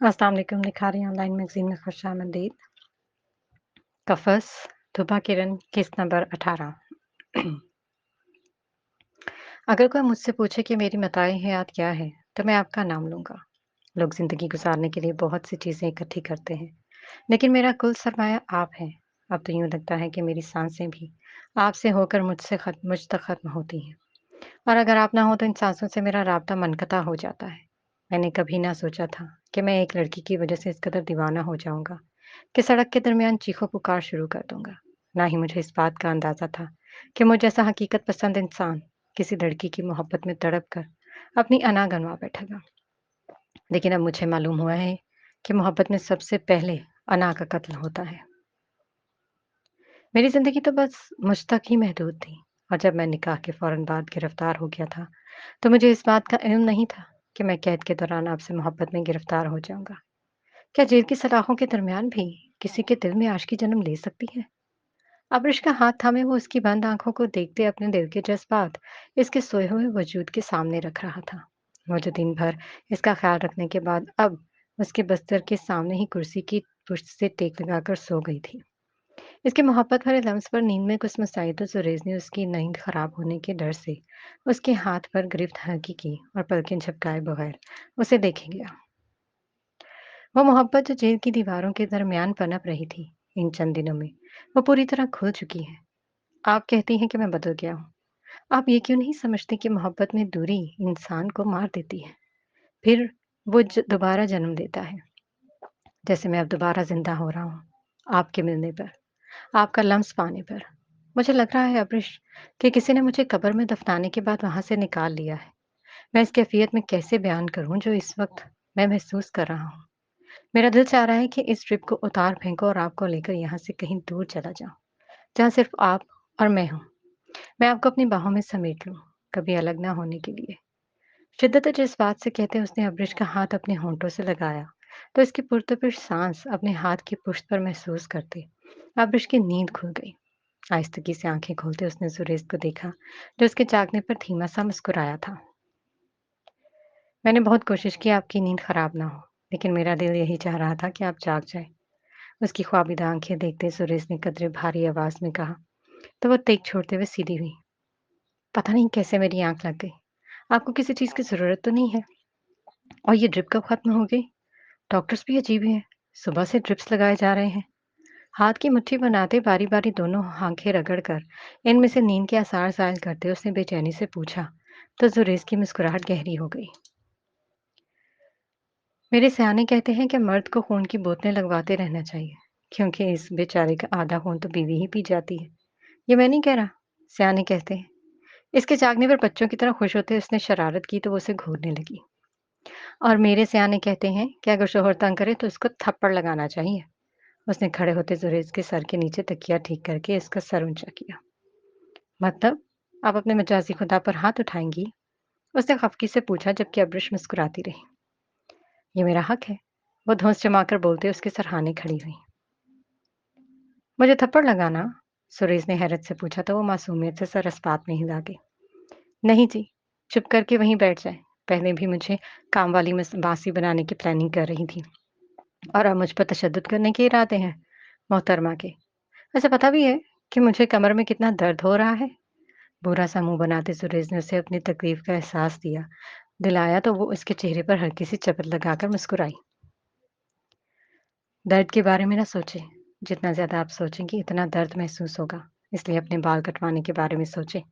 अस्सलाम वालेकुम। निखारी online magazine में खुशामदीद। कफ़स, तुबा किरण, किस्त नंबर 18। अगर कोई मुझसे पूछे कि मेरी मताए हयात क्या है, तो मैं आपका नाम लूँगा। लोग ज़िंदगी गुज़ारने के लिए बहुत सी चीज़ें इकट्ठी करते हैं, लेकिन मेरा कुल सरमाया आप हैं। अब तो यूँ लगता है कि मेरी साँसें भी आपसे होकर मुझ तक ख़त्म होती हैं, और अगर आप ना हो तो इन साँसों से मेरा राब्ता मनक़ता हो जाता है। मैंने कभी ना सोचा था कि मैं एक लड़की की वजह से इस कदर दीवाना हो जाऊँगा कि सड़क के दरमियान चीखों-पुकार शुरू कर दूँगा। ना ही मुझे इस बात का अंदाज़ा था कि मुझ जैसा हकीकत पसंद इंसान किसी लड़की की मोहब्बत में तड़प कर अपनी अना गँवा बैठेगा। लेकिन अब मुझे मालूम हुआ है कि मोहब्बत में सबसे पहले अना का कत्ल होता है। मेरी ज़िंदगी तो बस मुझ तक ही महदूद थी, और जब मैं निकाह के फ़ौरन बाद गिरफ़्तार हो गया था, तो मुझे इस बात का इल्म नहीं था कि मैं कैद के दौरान आपसे मोहब्बत में गिरफ़्तार हो जाऊँगा। क्या जेल की सलाखों के दरमियान भी किसी के दिल में आशिकी जन्म ले सकती है? अब्रिश का हाथ थामे वो उसकी बंद आँखों को देखते अपने दिल के जज़्बात इसके सोए हुए वजूद के सामने रख रहा था। वो जो दिन भर इसका ख़्याल रखने के बाद अब उसके बिस्तर के सामने ही कुर्सी की पुष्ट से टेक लगाकर सो गई थी। इसके मोहब्बत भरे लम्स पर नींद में कुसमुसाई तो जुरेज ने उसकी नींद ख़राब होने के डर से उसके हाथ पर गिरफ्त हल्की की और पलकें झपकाए बगैर उसे देखे गया। वो मोहब्बत जो जेल की दीवारों के दरमियान पनप रही थी, इन चंद दिनों में वो पूरी तरह खुल चुकी है। आप कहती हैं कि मैं बदल गया हूँ। आप ये क्यों नहीं समझते कि मोहब्बत में दूरी इंसान को मार देती है, फिर वो दोबारा जन्म देता है। जैसे मैं अब दोबारा जिंदा हो रहा हूँ, आपके मिलने पर, आपका लम्स पाने पर। मुझे लग रहा है अब्रिश कि किसी ने मुझे कब्र में दफनाने के बाद वहां से निकाल लिया है। मैं इस कैफियत में कैसे बयान करूं जो इस वक्त मैं महसूस कर रहा हूँ। मेरा दिल चाह रहा है कि इस ट्रिप को उतार फेंको और आपको लेकर यहाँ से कहीं दूर चला जाऊं, जहाँ सिर्फ आप और मैं हूँ। मैं आपको अपनी बाहों में समेट लूं, कभी अलग ना होने के लिए। शिद्दत जिस बात से कहते उसने अब्रिश का हाथ अपने होंठों से लगाया, तो इसकी पुरतपिश सांस अपने हाथ की पुश्त पर महसूस करते अब्रिश की नींद खुल गई। आहिस्तगी से आंखें खोलते उसने जुरेज को देखा, जो उसके जागने पर धीमा सा मुस्कुराया था। मैंने बहुत कोशिश की आपकी नींद खराब ना हो, लेकिन मेरा दिल यही चाह रहा था कि आप जाग जाए। उसकी ख्वाबीदा आंखें देखते सुरेश ने कदरे भारी आवाज में कहा, तो वो तेग छोड़ते हुए सीधी हुई। पता नहीं कैसे मेरी आंख लग गई। आपको किसी चीज की जरूरत तो नहीं है? और ये ड्रिप कब खत्म हो गई? डॉक्टर्स भी अजीब हैं, सुबह से ड्रिप्स लगाए जा रहे हैं। हाथ की मुट्ठी बनाते बारी बारी दोनों आंखें रगड़कर इनमें से नींद के आसार जाहिर करते उसने बेचैनी से पूछा, तो जुरेज की मुस्कुराहट गहरी हो गई। मेरे सयाने कहते हैं कि मर्द को खून की बोतलें लगवाते रहना चाहिए, क्योंकि इस बेचारे का आधा खून तो बीवी ही पी जाती है। ये मैं नहीं कह रहा, सयाने कहते हैं। इसके जागने पर बच्चों की तरह खुश होते उसने शरारत की तो वो उसे घूरने लगी। और मेरे सयाने कहते हैं कि अगर शोहर तंग करे तो उसको थप्पड़ लगाना चाहिए। उसने खड़े होते जुरेज के सर के नीचे तकिया ठीक करके इसका सर ऊंचा किया। मतलब आप अपने मजाजी खुदा पर हाथ उठाएंगी? उसने खफकी से पूछा, जबकि अब्रिश मुस्कुराती रही। ये मेरा हक है, वो धौंस जमाकर बोलते उसके सरहाने खड़ी हुई। मुझे थप्पड़ लगाना? सुरेश ने हैरत से पूछा तो वो मासूमियत से सर अस्पात में हिला गई। नहीं जी, चुप करके वहीं बैठ जाए। पहले भी मुझे काम वाली बांसी बनाने की प्लानिंग कर रही थी, और अब मुझ पर तशद्दुद करने के इरादे हैं मोहतरमा के। वैसे पता भी है कि मुझे कमर में कितना दर्द हो रहा है। बुरा सा मुंह बनाते सुरेश ने उसे अपनी तकलीफ का एहसास दिलाया तो वो उसके चेहरे पर हल्की सी चपत लगाकर मुस्कुराई। दर्द के बारे में ना सोचे। जितना ज्यादा आप सोचेंगी इतना दर्द महसूस होगा, इसलिए अपने बाल कटवाने के बारे में सोचे।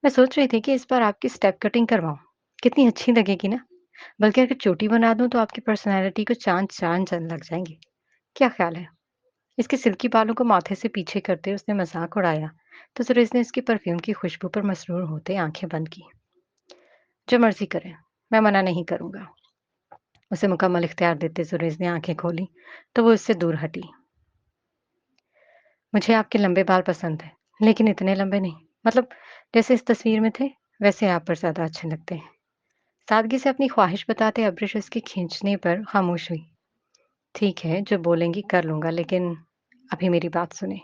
मैं सोच रही थी कि इस बार आपकी स्टेप कटिंग करवाऊं, कितनी अच्छी लगेगी ना। बल्कि अगर चोटी बना दूं तो आपकी पर्सनैलिटी को चांद चांद चंद लग जाएंगे। क्या ख्याल है? इसके सिल्की बालों को माथे से पीछे करते उसने मजाक उड़ाया, तो सुरेश ने इसकी परफ्यूम की खुशबू पर मसरूर होते आंखें बंद की। जो मर्जी करें, मैं मना नहीं करूंगा। उसे मुकम्मल इख्तियार देते सुरेश ने आंखें खोली, तो वो उससे दूर हटी। मुझे आपके लंबे बाल पसंद है, लेकिन इतने लंबे नहीं। मतलब जैसे इस तस्वीर में थे, वैसे आप पर ज्यादा अच्छे लगते हैं। सादगी से अपनी ख्वाहिश बताते अब्रिश उसके खींचने पर खामोश हुई। ठीक है, जो बोलेंगी कर लूंगा, लेकिन अभी मेरी बात सुने।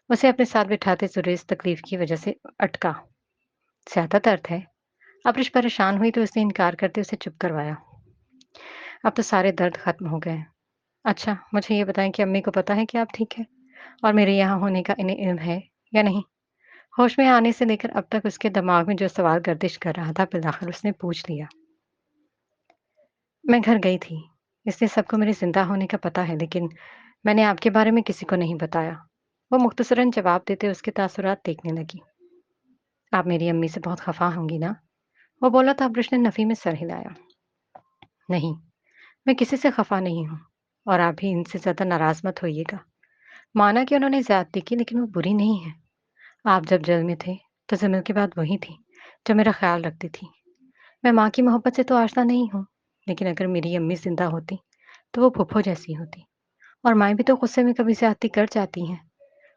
उसे अपने साथ बिठाते सुरेश तकलीफ की वजह से अटका। ज्यादा दर्द है? अब्रिश परेशान हुई तो उसने इनकार करते उसे चुप करवाया। अब तो सारे दर्द खत्म हो गए हैं। अच्छा, मुझे ये बताएँ कि अम्मी को पता है कि आप ठीक हैं? और मेरे यहाँ होने का इन्हें इल्म है या नहीं? होश में आने से लेकर अब तक उसके दिमाग में जो सवाल गर्दिश कर रहा था, बिलाखिर उसने पूछ लिया। मैं घर गई थी, इसलिए सबको मेरे ज़िंदा होने का पता है, लेकिन मैंने आपके बारे में किसी को नहीं बताया। वो मुख्तसरन जवाब देते उसके तासुरात देखने लगी। आप मेरी अम्मी से बहुत खफ़ा होंगी ना? वो बोला तो अब्रिश ने नफ़ी में सर हिलाया। नहीं, मैं किसी से खफ़ा नहीं हूँ और आप भी इनसे ज़्यादा नाराज़ मत होइएगा। माना कि उन्होंने ज़्यादती की, लेकिन वो बुरी नहीं है। आप जब जेल में थे, तो ज़मील के बाद वही थी, जो मेरा ख़्याल रखती थी। मैं माँ की मोहब्बत से तो आशना नहीं हूँ, लेकिन अगर मेरी अम्मी ज़िंदा होती, तो वो फूफो जैसी होती। और माएँ भी तो गुस्से में कभी ज़्यादती कर जाती हैं,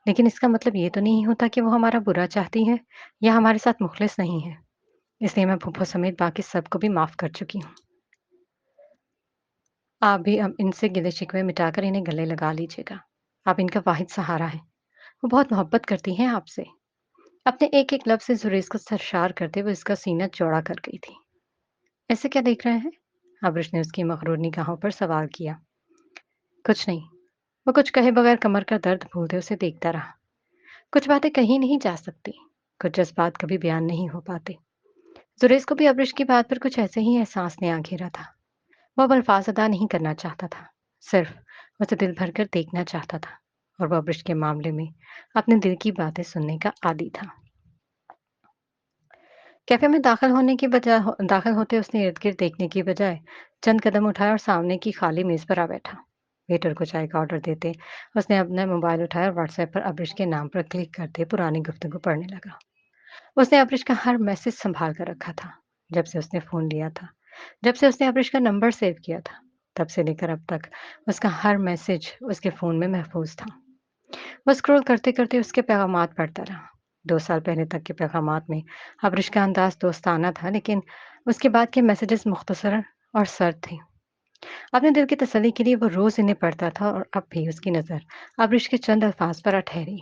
लेकिन इसका मतलब ये तो नहीं होता कि वो हमारा बुरा चाहती हैं या हमारे साथ मुख़लिस नहीं हैं। इसलिए मैं फूफो समेत बाकी सबको भी माफ़ कर चुकी हूँ। आप भी अब इनसे गिले-शिकवे मिटाकर इन्हें गले लगा लीजिएगा। आप इनका वाहिद सहारा हैं। वो बहुत मोहब्बत करती हैं आपसे। अपने एक-एक लफ्ज़ से जुरैज़ को सरशार करते हुए उसका सीना चौड़ा कर गई थी। ऐसे क्या देख रहे हैं? आबरिश ने उसकी मग़रूर निगाहों पर सवाल किया। कुछ नहीं। वो कुछ कहे बगैर कमर का दर्द भूलते उसे देखता रहा। कुछ बातें कही नहीं जा सकती। कुछ जज़्बात कभी बयान नहीं हो पाते। जुरैज़ को भी आबरिश की बात पर कुछ ऐसे ही एहसास ने आ घेरा था। वो अब अल्फ़ाज़ अदा नहीं करना चाहता था। सिर्फ़ उसे दिल भरकर देखना चाहता था और वो आबरिश के मामले में अपने दिल की बातें सुनने का आदी था। कैफ़े में दाख़िल होते उसने इर्द-गिर्द देखने की बजाय चंद कदम उठाए और सामने की खाली मेज़ पर आ बैठा। वेटर को चाय का ऑर्डर देते उसने अपना मोबाइल उठाया और व्हाट्सएप पर अब्रिश के नाम पर क्लिक करते पुरानी गुफ्तगू पढ़ने लगा। उसने अब्रिश का हर मैसेज सँभाल कर रखा था, जब से उसने फ़ोन लिया था। जब से उसने अब्रिश का नंबर सेव किया था, तब से लेकर अब तक उसका हर मैसेज उसके फ़ोन में महफ़ूज़ था। वो स्क्रॉल करते-करते उसके पैगामात पढ़ता रहा। 2 साल पहले तक के पैगामात में अब्रिश का अंदाज़ दोस्ताना था, लेकिन उसके बाद के मैसेजेस मुख्तसर और सर्द थे। अपने दिल की तसल्ली के लिए वो रोज़ इन्हें पढ़ता था और अब भी उसकी नज़र अब्रिश के चंद अल्फ़ाज़ पर ठहरी।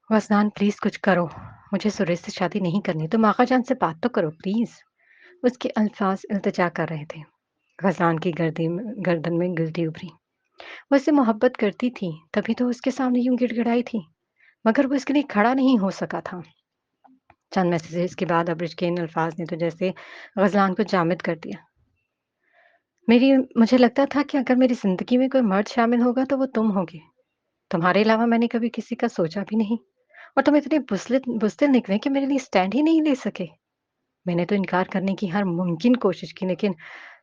"वज़नान प्लीज़ कुछ करो। मुझे सुरेश से शादी नहीं करनी, तुम आका जान से बात तो करो प्लीज़।" उसके अल्फ़ाज़ इल्तिजा कर रहे थे। ग़ज़लान की गर्दन में गिल्टी उभरी। वो उससे मोहब्बत करती थी, तभी तो उसके सामने यूँ गिड़गिड़ाई थी, मगर वो इसके लिए खड़ा नहीं हो सका था। चंद मैसेजेस के बाद अब्रिश के इन अल्फ़ाज़ ने तो जैसे ग़ज़लान को जामिद कर दिया। मुझे लगता था कि अगर मेरी ज़िंदगी में कोई मर्द शामिल होगा तो वो तुम होगे। तुम्हारे अलावा मैंने कभी किसी का सोचा भी नहीं और तुम इतने बुज़दिल निकले कि मेरे लिए स्टैंड ही नहीं ले सके। मैंने तो इनकार करने की हर मुमकिन कोशिश की, लेकिन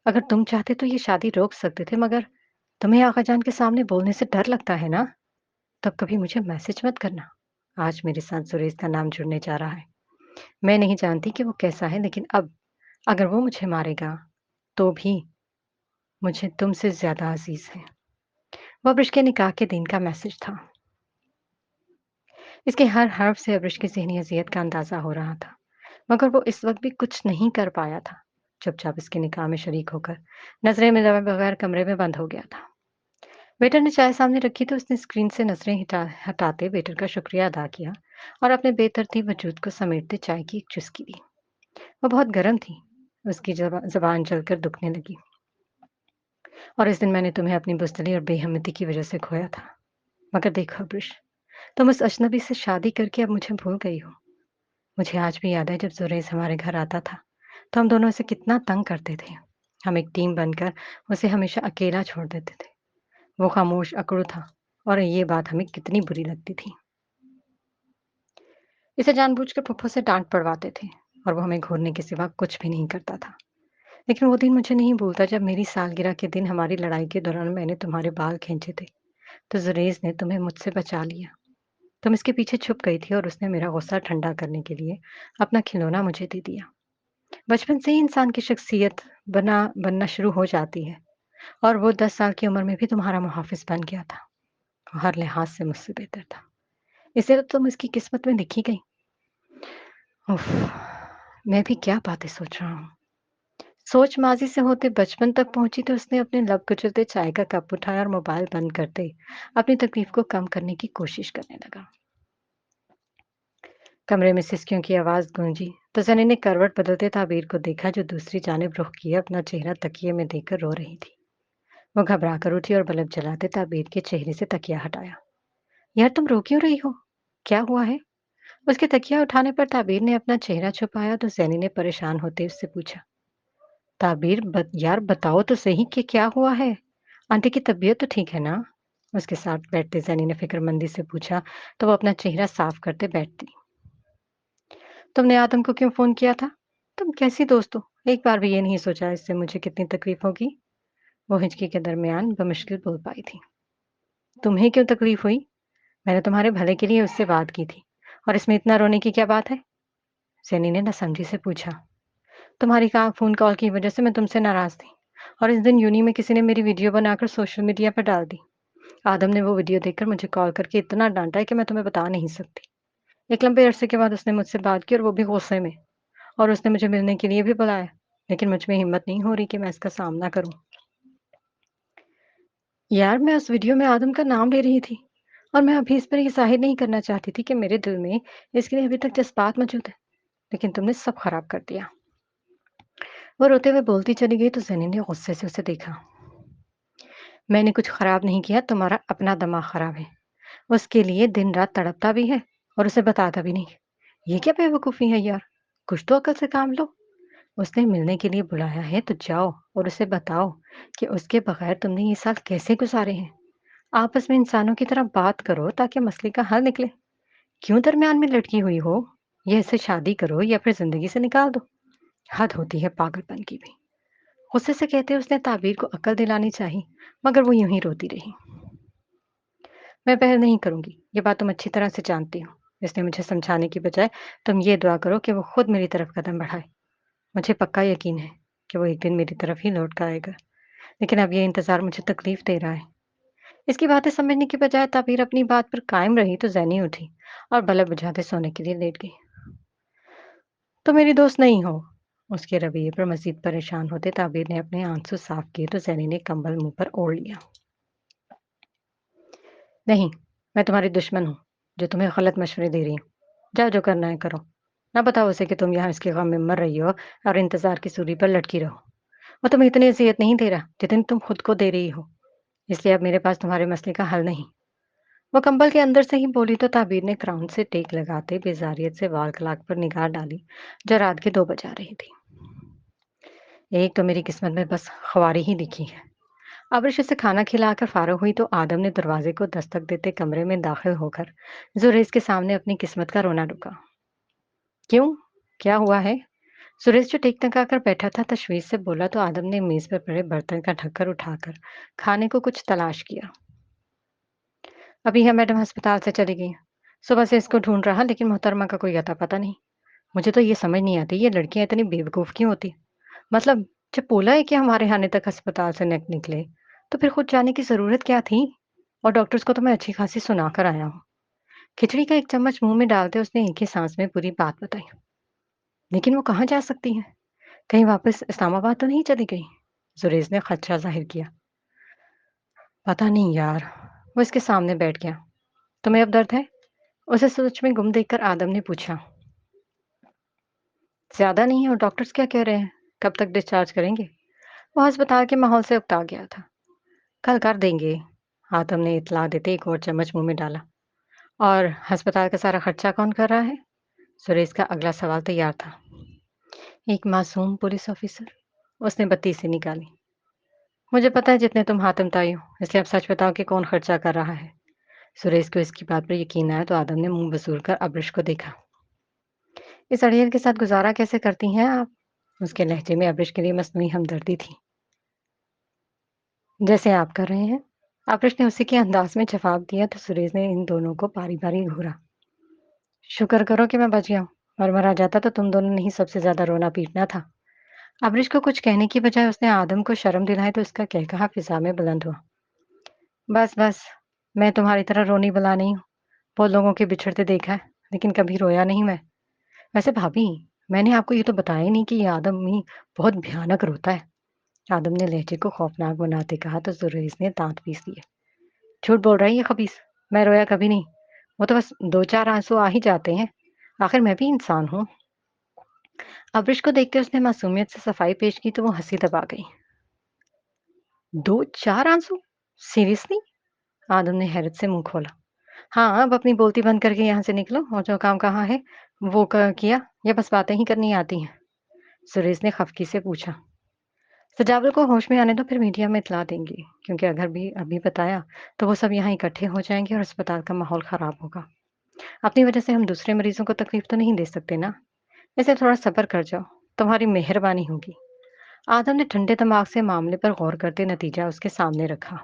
अगर तुम चाहते तो ये शादी रोक सकते थे, मगर तुम्हें आका जान के सामने बोलने से डर लगता है ना? तब कभी मुझे मैसेज मत करना। आज मेरे साथ सुरेश का नाम जुड़ने जा रहा है। मैं नहीं जानती कि वो कैसा है, लेकिन अब अगर वो मुझे मारेगा, तो भी मुझे तुमसे ज़्यादा अज़ीज़ है। वो अब्रिश के निकाह के दिन का मैसेज था। इसके हर हर्फ से अब्रिश की ज़हनी अज़ियत का अंदाज़ा हो रहा था, मगर वो इस वक़्त भी कुछ नहीं कर पाया था। चुपचाप इसके निकाह में शरीक होकर, नज़रें मिलाए बगैर कमरे में बंद हो गया था। वेटर ने चाय सामने रखी तो उसने स्क्रीन से नज़रें हटाते वेटर का शुक्रिया अदा किया और अपने बेतरतीब वजूद को समेटते चाय की एक चुस्की ली। वो बहुत गर्म थी। उसकी ज़बान जलकर दुखने लगी। और इस दिन मैंने तुम्हें अपनी बुज़दिली और बेहिम्मती की वज़ह से खोया था। मगर देखो अब्रिश, तुम उस अजनबी से शादी करके अब मुझे भूल गई हो। मुझे आज भी याद है जब ज़ुरैज़ हमारे घर आता था, तो हम दोनों उसे कितना तंग करते थे। हम एक टीम बनकर उसे हमेशा अकेला छोड़ देते थे। वो खामोश अकड़ू था और ये बात हमें कितनी बुरी लगती थी। इसे जानबूझकर फुफ्फो से डाँट पड़वाते थे और वो हमें घूरने के सिवा कुछ भी नहीं करता था। लेकिन वो दिन मुझे नहीं भूलता जब मेरी सालगिरह के दिन हमारी लड़ाई के दौरान मैंने तुम्हारे बाल खींचे थे, तो ज़ुरैज़ ने तुम्हें मुझसे बचा लिया। तुम इसके पीछे छुप गई थी और उसने मेरा गुस्सा ठंडा करने के लिए अपना खिलौना मुझे दे दिया। बचपन से ही इंसान की शख्सियत बनना शुरू हो जाती है और वो 10 साल की उम्र में भी तुम्हारा मुहाफ़िज़ बन गया था। वो हर लिहाज़ से मुझसे बेहतर था। इसलिए तो तुम इसकी किस्मत में लिखी गई। उफ़! मैं भी क्या बातें सोच रहा हूँ। सोच माज़ी से होते बचपन तक पहुँची तो उसने अपने लब कुचलते चाय का कप उठाया और मोबाइल बंद करते अपनी तकलीफ़ को कम करने की कोशिश करने लगा। कमरे में सिसकियों की आवाज़ गूंजी तो सनी ने करवट बदलते ताबीर को देखा, जो दूसरी जानिब रुख किए अपना चेहरा तकिए में देकर रो रही थी। वो घबरा कर उठी और बल्ब जलाते ताबीर के चेहरे से तकिया हटाया। यार, तुम रो क्यों रही हो? क्या हुआ है? उसके तकिया उठाने पर ताबीर ने अपना चेहरा छुपाया तो सैनी ने परेशान होते उससे पूछा। ताबीर, यार बताओ तो सही कि क्या हुआ है? आंटी की तबीयत तो ठीक है ना? उसके साथ बैठते सैनी ने फिक्रमंदी से पूछा तो वो अपना चेहरा साफ करते बैठती। तुमने आदम को क्यों फोन किया था? तुम कैसी दोस्त हो? एक बार भी ये नहीं सोचा इससे मुझे कितनी तकलीफ होगी? वो हिचकी के दरमियान बमुश्किल बोल पाई थी। तुम्हें क्यों तकलीफ हुई? मैंने तुम्हारे भले के लिए उससे बात की थी, और इसमें इतना रोने की क्या बात है? सैनी ने नासमझी से पूछा। तुम्हारी का फ़ोन कॉल की वजह से मैं तुमसे नाराज़ थी, और इस दिन यूनी में किसी ने मेरी वीडियो बनाकर सोशल मीडिया पर डाल दी। आदम ने वो वीडियो देखकर मुझे कॉल करके इतना डाँटा है कि मैं तुम्हें बता नहीं सकती। एक लंबे अरसे के बाद उसने मुझसे बात की, और वो भी गुस्से में, और उसने मुझे मिलने के लिए भी बुलाया, लेकिन मुझ में हिम्मत नहीं हो रही कि मैं इसका सामना करूँ। यार, मैं उस वीडियो में आदम का नाम ले रही थी, और मैं अभी इस पर ये ज़ाहिर नहीं करना चाहती थी कि मेरे दिल में इसके लिए अभी तक जज़्बात मौजूद है, लेकिन तुमने सब खराब कर दिया। वो रोते हुए बोलती चली गई तो ज़ैनी ने गुस्से से उसे देखा। मैंने कुछ खराब नहीं किया, तुम्हारा अपना दिमाग खराब है। उसके लिए दिन-रात तड़पता भी है और उसे बताता भी नहीं। ये क्या बेवकूफ़ी है यार? कुछ तो अकल से काम लो। उसने मिलने के लिए बुलाया है तो जाओ और उसे बताओ कि उसके बगैर तुमने ये साल कैसे गुज़ारे हैं। आपस में इंसानों की तरह बात करो ताकि मसले का हल निकले। क्यों दरमियान में लटकी हुई हो? या इससे शादी करो या फिर ज़िंदगी से निकाल दो। हद होती है पागलपन की भी। गुस्से से कहते उसने ताबीर को अक्ल दिलानी चाही, मगर वो यूं ही रोती रही। मैं पहल नहीं करूंगी, ये बात तुम अच्छी तरह से जानती हो। इसने मुझे समझाने की बजाय तुम ये दुआ करो कि वो खुद मेरी तरफ कदम बढ़ाए। मुझे पक्का यकीन है कि वो एक दिन मेरी तरफ ही लौट कर आएगा, लेकिन अब ये इंतजार मुझे तकलीफ दे रहा है। इसकी बातें समझने की बजाय ताबीर अपनी बात पर कायम रही तो जैनी उठी और बल्ब बुझाते सोने के लिए लेट गई। तो मेरी दोस्त नहीं हो। उसके रवैये पर मजीद परेशान होते ताबीर ने अपने आंसू साफ किए तो जैनी ने कंबल मुंह पर ओढ़ लिया। नहीं, मैं तुम्हारी दुश्मन हूँ, जो तुम्हें गलत मशवरे दे रही हूँ। जाओ, जो करना है करो। ना बताओ उसे कि तुम यहाँ इसके गम में मर रही हो और इंतज़ार की सूली पर लटकी रहो। वो तुम्हें इतनी अज़ियत नहीं दे रहा, जितनी तुम खुद को दे रही हो। इसलिए अब मेरे पास तुम्हारे मसले का हल नहीं। वो कंबल के अंदर से ही बोली तो ताबीर ने क्राउन से टेक लगाते बेजारियत से वाल क्लॉक पर निगाह डाली, जो रात के 2 बजा रही थी। एक तो मेरी किस्मत में बस ख्वारी ही लिखी है। आबरिश उसे खाना खिलाकर फारग हुई तो आदम ने दरवाजे को दस्तक देते कमरे में दाखिल होकर जुरैज के सामने अपनी किस्मत का रोना रुका। क्यों? क्या हुआ है? सुरेश जो टेक टकाकर बैठा था तशवीश से बोला तो आदम ने मेज पर पड़े बर्तन का ढक्कन उठाकर खाने को कुछ तलाश किया। अभी है मैडम, अस्पताल से चली गई। सुबह से इसको ढूंढ रहा, लेकिन मोहतरमा का कोई अता पता नहीं। मुझे तो ये समझ नहीं आती ये लड़कियां इतनी बेवकूफ क्यों होती। मतलब, जब बोला है कि हमारे आने तक अस्पताल से न निकले, तो फिर खुद जाने की ज़रूरत क्या थी? और डॉक्टर्स को तो मैं अच्छी खासी सुना कर आया हूँ। खिचड़ी का एक चम्मच मुँह में डालते उसने एक ही सांस में पूरी बात बताई। लेकिन वो कहाँ जा सकती है? कहीं वापस इस्लामाबाद तो नहीं चली गई? जुरैज ने खदशा ज़ाहिर किया। पता नहीं यार। वो इसके सामने बैठ गया। तुम्हें अब दर्द है? उसे सोच में गुम देखकर आदम ने पूछा। ज़्यादा नहीं है, और डॉक्टर्स क्या कह रहे हैं? कब तक डिस्चार्ज करेंगे? वो अस्पताल के माहौल से उकता गया था। कल कर देंगे। आदम ने इत्तला देते एक और चम्मच मुंह में डाला। और अस्पताल का सारा खर्चा कौन कर रहा है? सुरेश का अगला सवाल तैयार था। एक मासूम पुलिस ऑफिसर। उसने बत्ती से निकाली। मुझे पता है जितने तुम हातिम ताई हो, इसलिए अब सच बताओ कि कौन खर्चा कर रहा है। सुरेश को इसकी बात पर यकीन आया तो आदम ने मुंह बसूर कर अब्रिश को देखा। इस अड़ियल के साथ गुजारा कैसे करती हैं आप? उसके लहजे में अब्रिश के लिए मसनूई हमदर्दी थी। जैसे आप कर रहे हैं। अब्रिश ने उसी के अंदाज में जवाब दिया तो सुरेश ने इन दोनों को बारी बारी घूरा। शुक्र करो कि मैं बच गया हूँ, और मरा जाता तो तुम दोनों ने ही सबसे ज्यादा रोना पीटना था। अब्रिश को कुछ कहने की बजाय उसने आदम को शर्म दिलाई तो उसका कहकहा फिजा में बुलंद हुआ। बस बस, मैं तुम्हारी तरह रोनी बला नहीं हूँ। बहुत लोगों के बिछड़ते देखा है, लेकिन कभी रोया नहीं मैं। वैसे भाभी, मैंने आपको ये तो बताया ही नहीं कि ये आदमी बहुत भयानक रोता है। आदम ने लहजे को खौफनाक बनाते कहा तो जुरैज ने दांत पीस लिए। झूठ बोल रही है खबीस। मैं रोया कभी नहीं। वो तो बस 2-4 आंसू आ ही जाते हैं। आखिर मैं भी इंसान हूँ। अब्रिश को देखते उसने मासूमियत से सफाई पेश की तो वो हंसी दबा गई। 2-4 आंसू? सीरियसली? आदम ने हैरत से मुंह खोला। हाँ, अब अपनी बोलती बंद करके यहाँ से निकलो और जो काम कहाँ है वो किया या बस बातें ही करनी आती हैं? सुरेश ने खफकी से पूछा। सजावल को होश में आने दो, फिर मीडिया में इत्तला देंगे, क्योंकि अगर भी अभी बताया तो वो सब यहाँ इकट्ठे हो जाएंगे और अस्पताल का माहौल खराब होगा। अपनी वजह से हम दूसरे मरीजों को तकलीफ तो नहीं दे सकते ना। इसे थोड़ा सब्र कर जाओ, तुम्हारी मेहरबानी होगी। आदम ने ठंडे दिमाग से मामले पर गौर करते नतीजा उसके सामने रखा।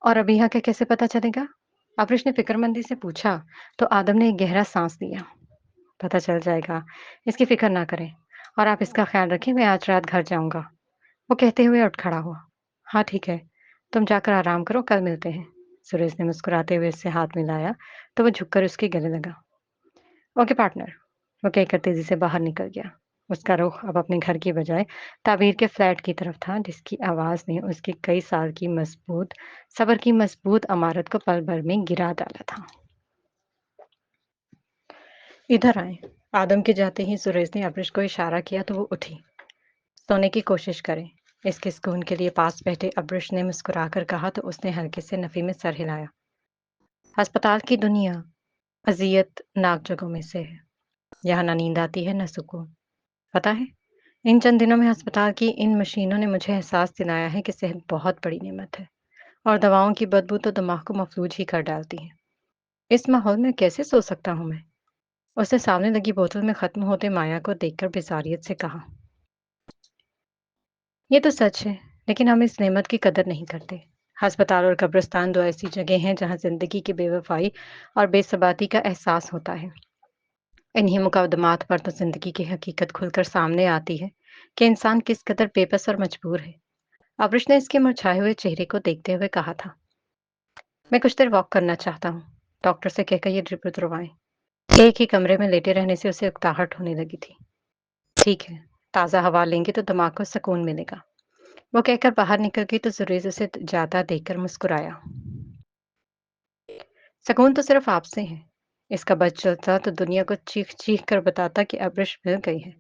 और अभी यहाँ का कैसे पता चलेगा? अब्रिश ने फिक्रमंदी से पूछा तो आदम ने एक गहरा सांस लिया। पता चल जाएगा, इसकी फिक्र ना करें। और आप इसका ख्याल रखें, मैं आज रात घर जाऊंगा। वो कहते हुए उठ खड़ा हुआ। हाँ ठीक है, तुम जाकर आराम करो, कल मिलते हैं। सुरेश ने मुस्कुराते हुए उससे हाथ मिलाया तो वो झुककर उसके गले लगा। ओके पार्टनर, वो कहकर तेजी से बाहर निकल गया। उसका रुख अब अपने घर की बजाय ताबीर के फ्लैट की तरफ था, जिसकी आवाज ने उसकी कई साल की मजबूत सबर की मजबूत इमारत को पल भर में गिरा डाला था। इधर आए। आदम के जाते ही सुरेश ने अब्रिश को इशारा किया तो वो उठी। सोने की कोशिश करें। इसके सुकून के लिए पास बैठे अब्रिश ने मुस्कुराकर कहा तो उसने हल्के से नफी में सर हिलाया। अस्पताल की दुनिया अजियत नाक जगहों में से है। यहाँ ना नींद आती है, न सुकून। पता है, इन चंद दिनों में अस्पताल की इन मशीनों ने मुझे एहसास दिलाया है कि सेहत बहुत बड़ी नेमत है और दवाओं की बदबू तो दिमाग को मफलूज ही कर डालती है। इस माहौल में कैसे सो सकता हूँ मैं? उसने सामने लगी बोतल में खत्म होते माया को देखकर बेजारियत से कहा। ये तो सच है, लेकिन हम इस नेमत की कदर नहीं करते। अस्पताल और कब्रिस्तान दो ऐसी जगह हैं जहाँ जिंदगी की बेवफाई और बेसबाती का एहसास होता है। इन्हीं मुकदमात पर तो जिंदगी की हकीकत खुलकर सामने आती है कि इंसान किस कदर बेबस और मजबूर है। अब्रिश ने इसके मुरझाए हुए चेहरे को देखते हुए कहा था। मैं कुछ देर वॉक करना चाहता हूँ, डॉक्टर से कहकर ये ड्रिप उतरवाएं। एक ही कमरे में लेटे रहने से उसे उकताहट होने लगी थी। ठीक है, ताज़ा हवा लेंगे तो दिमाग को सुकून मिलेगा। वो कहकर बाहर निकल गई तो सुरेश उसे जाता देखकर मुस्कुराया। सुकून तो सिर्फ आपसे है। इसका बच चलता तो दुनिया को चीख चीख कर बताता कि अब्रिश मिल गई है,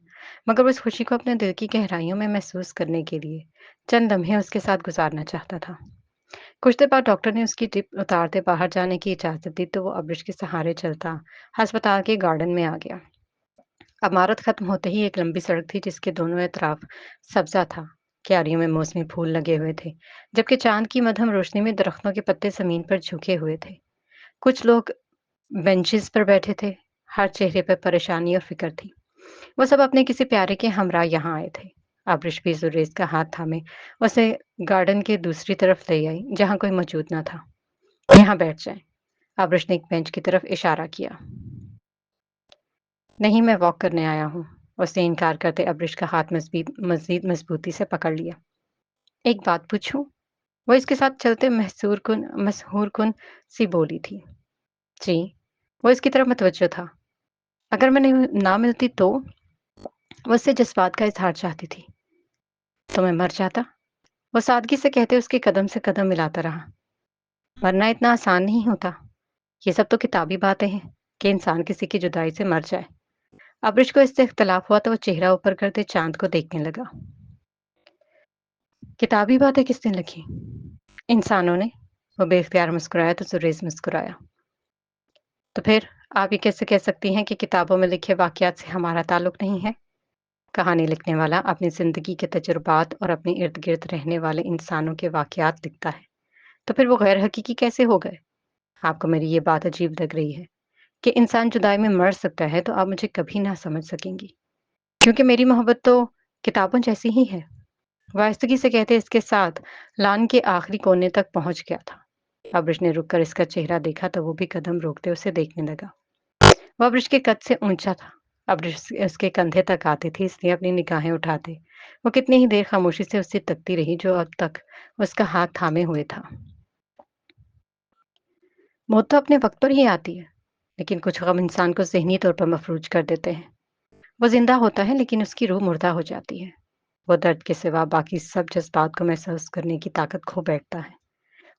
मगर वो इस खुशी को अपने दिल की गहराइयों में महसूस करने के लिए चंद लम्हे उसके साथ गुजारना चाहता था। कुछ देर बाद डॉक्टर ने उसकी ड्रिप उतारते बाहर जाने की इजाजत दी तो वो अब्रिश के सहारे चलता अस्पताल के गार्डन में आ गया। इमारत खत्म होते ही एक लंबी सड़क थी जिसके दोनों तरफ सब्जा था। क्यारियों में मौसमी फूल लगे हुए थे, जबकि चांद की मध्यम रोशनी में दरख्तों के पत्ते जमीन पर झुके हुए थे। कुछ लोग बेंचेस पर बैठे थे। हर चेहरे पर परेशानी और फिक्र थी। वो सब अपने किसी प्यारे के हमरा यहाँ आए थे। अब्रिश भी जुरेज का हाथ थामे उसे गार्डन के दूसरी तरफ ले आई जहाँ कोई मौजूद न था। यहाँ बैठ जाए। अब्रिश ने एक बेंच की तरफ इशारा किया। नहीं, मैं वॉक करने आया हूँ। उसने इनकार करते अब्रिश का हाथ मजीद मजबूती से पकड़ लिया। एक बात पूछूं? वो इसके साथ चलते मशहूर कुन सी बोली थी। जी। वो इसकी तरफ मुतवज्जो था। अगर मैं नहीं ना मिलती तो? वो उससे जज्बात का इजहार चाहती थी। तो मैं मर जाता। वो सादगी से कहते उसके कदम से कदम मिलाता रहा। मरना इतना आसान नहीं होता। ये सब तो किताबी बातें हैं कि इंसान किसी की जुदाई से मर जाए। अब्रिश को इससे इख्तलाफ हुआ तो वो चेहरा ऊपर करते चांद को देखने लगा। किताबी बातें किसने लिखी? इंसानों ने। वो बेख्तियार मुस्कुराया तो सुरेश मुस्कुराया। तो फिर आप ये कैसे कह सकती हैं कि किताबों में लिखे वाकयात से हमारा ताल्लुक नहीं है? कहानी लिखने वाला अपनी जिंदगी के तजुर्बात और अपने इर्द गिर्द रहने वाले इंसानों के वाकयात लिखता है। तो फिर वो गैर हकीकी कैसे हो गए? आपको मेरी ये बात अजीब लग रही है कि इंसान जुदाई में मर सकता है तो आप मुझे कभी ना समझ सकेंगी, क्योंकि मेरी मोहब्बत तो किताबों जैसी ही है। वास्तविकी से कहते इसके साथ लान के आखिरी कोने तक पहुंच गया था। अब्रिश ने रुककर इसका चेहरा देखा तो वो भी कदम रोकते उसे देखने लगा। वह अब्रिश के कद से ऊंचा था। अब्रिश उसके कंधे तक आती थी, इसलिए अपनी निगाहें उठाते वो कितनी ही देर खामोशी से उससे तकती रही जो अब तक उसका हाथ थामे हुए था। मौत तो अपने वक्त पर ही आती है, लेकिन कुछ गम इंसान को ज़हनी तौर पर मफलूज कर देते हैं। वो जिंदा होता है लेकिन उसकी रूह मुर्दा हो जाती है। वो दर्द के सिवा बाकी सब जज्बात को महसूस करने की ताकत खो बैठता है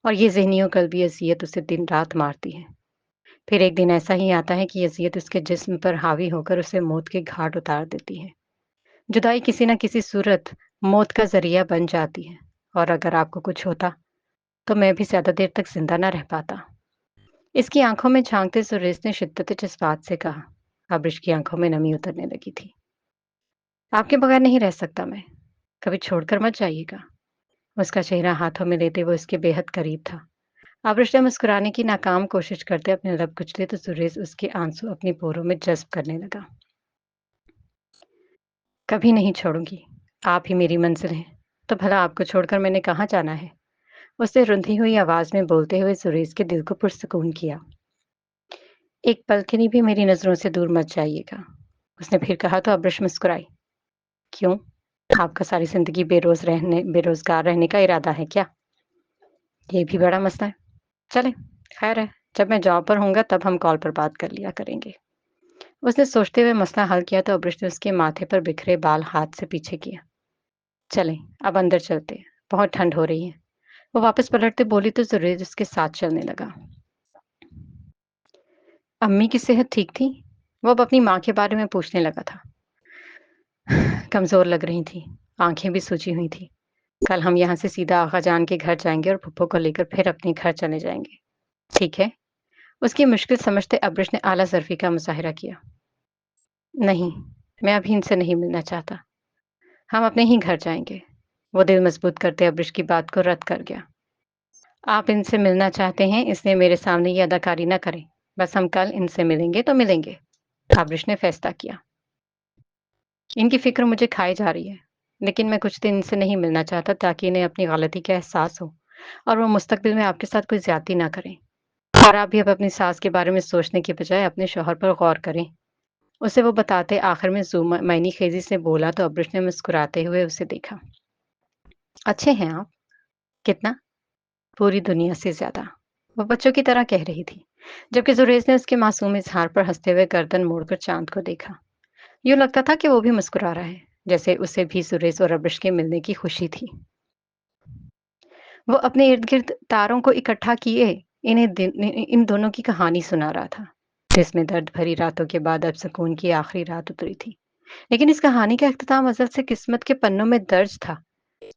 और ये ज़हनी और कल्बी अज़ियत उसे दिन रात मारती है। پھر ایک دن ایسا ہی آتا ہے کہ یہ اذیت اس کے جسم پر حاوی ہو کر اسے موت کے گھاٹ اتار دیتی ہے۔ جدائی کسی نہ کسی صورت موت کا ذریعہ بن جاتی ہے، اور اگر آپ کو کچھ ہوتا تو میں بھی زیادہ دیر تک زندہ نہ رہ پاتا۔ اس کی آنکھوں میں جھانکتے سریش نے شدت جذبات سے کہا۔ آبرش کی آنکھوں میں نمی اترنے لگی تھی۔ آپ کے بغیر نہیں رہ سکتا میں، کبھی چھوڑ کر مت جائیے گا۔ اس کا چہرہ ہاتھوں میں لیتے وہ اس کے بے حد قریب تھا۔ آبرش نے مسکرانے کی ناکام کوشش کرتے اپنے لب کچلے تو سریش اس کے آنسو اپنی پوروں میں جذب کرنے لگا۔ کبھی نہیں چھوڑوں گی، آپ ہی میری منزل ہیں، تو بھلا آپ کو چھوڑ کر میں نے کہاں جانا ہے؟ اس نے رندھی ہوئی آواز میں بولتے ہوئے سریش کے دل کو پرسکون کیا۔ ایک پل کے لیے بھی میری نظروں سے دور مت جائیے گا، اس نے پھر کہا تو آبرش مسکرائی۔ کیوں؟ آپ کا ساری زندگی بے روزگار رہنے کا ارادہ ہے کیا؟ یہ بھی بڑا مسئلہ ہے۔ چلیں، خیر ہے، جب میں جاب پر ہوں گا تب ہم کال پر بات کر لیا کریں گے۔ اس نے سوچتے ہوئے مسئلہ حل کیا تو آبرش نے اس کے ماتھے پر بکھرے بال ہاتھ سے پیچھے کیا۔ چلیں اب اندر چلتے، بہت ٹھنڈ ہو رہی ہے۔ وہ واپس پلٹتے بولی تو سریش اس کے ساتھ چلنے لگا۔ امی کی صحت ٹھیک تھی؟ وہ اب اپنی ماں کے بارے میں پوچھنے لگا تھا۔ کمزور لگ رہی تھی، آنکھیں بھی سوجی ہوئی تھی۔ کل ہم یہاں سے سیدھا آغا جان کے گھر جائیں گے اور پھپھو کو لے کر پھر اپنے گھر چلے جائیں گے، ٹھیک ہے؟ اس کی مشکل سمجھتے ابرش نے اعلیٰ ظرفی کا مظاہرہ کیا۔ نہیں، میں ابھی ان سے نہیں ملنا چاہتا، ہم اپنے ہی گھر جائیں گے۔ وہ دل مضبوط کرتے ابرش کی بات کو رد کر گیا۔ آپ ان سے ملنا چاہتے ہیں اس لیے میرے سامنے یہ اداکاری نہ کریں، بس ہم کل ان سے ملیں گے تو ملیں گے، ابرش نے فیصلہ کیا۔ ان کی فکر مجھے کھائی جا رہی ہے، لیکن میں کچھ دن ان سے نہیں ملنا چاہتا تاکہ انہیں اپنی غلطی کا احساس ہو اور وہ مستقبل میں آپ کے ساتھ کوئی زیادتی نہ کریں۔ اور آپ بھی اب اپنی ساس کے بارے میں سوچنے کے بجائے اپنے شوہر پر غور کریں، اسے وہ بتاتے آخر میں معنی خیزی سے بولا تو ابرش نے مسکراتے ہوئے اسے دیکھا۔ اچھے ہیں آپ؟ کتنا؟ پوری دنیا سے زیادہ، وہ بچوں کی طرح کہہ رہی تھی، جبکہ زریز نے اس کے معصوم اظہار پر ہنستے ہوئے گردن موڑ کر چاند کو دیکھا۔ یوں لگتا تھا کہ وہ بھی مسکرا رہا ہے، جیسے اسے بھی سریش اور ابرش کے ملنے کی خوشی تھی۔ وہ اپنے ارد گرد تاروں کو اکٹھا کیے ان دونوں کی کہانی سنا رہا تھا، جس میں درد بھری راتوں کے بعد اب سکون کی آخری رات اتری تھی۔ لیکن اس کہانی کا اختتام ازل سے قسمت کے پنوں میں درج تھا،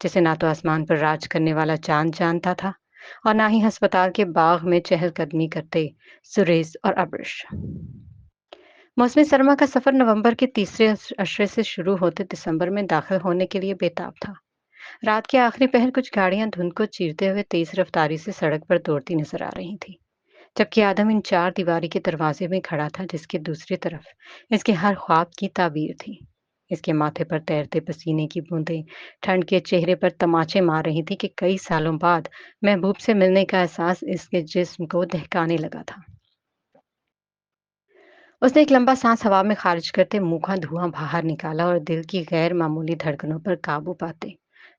جسے نہ تو آسمان پر راج کرنے والا چاند جانتا تھا اور نہ ہی ہسپتال کے باغ میں چہل قدمی کرتے سریش اور ابرش۔ موسم سرما کا سفر نومبر کے تیسرے عشرے سے شروع ہوتے دسمبر میں داخل ہونے کے لیے بےتاب تھا۔ رات کے آخری پہر کچھ گاڑیاں دھند کو چیرتے ہوئے تیز رفتاری سے سڑک پر دوڑتی نظر آ رہی تھیں، جبکہ آدم ان چار دیواری کے دروازے میں کھڑا تھا جس کے دوسری طرف اس کے ہر خواب کی تعبیر تھی۔ اس کے ماتھے پر تیرتے پسینے کی بوندیں ٹھنڈ کے چہرے پر تماچے مار رہی تھی کہ کئی سالوں بعد محبوب سے ملنے کا احساس اس کے جسم کو دہکانے لگا تھا۔ اس نے ایک لمبا سانس ہوا میں خارج کرتے منہ کا دھواں باہر نکالا اور دل کی غیر معمولی دھڑکنوں پر قابو پاتے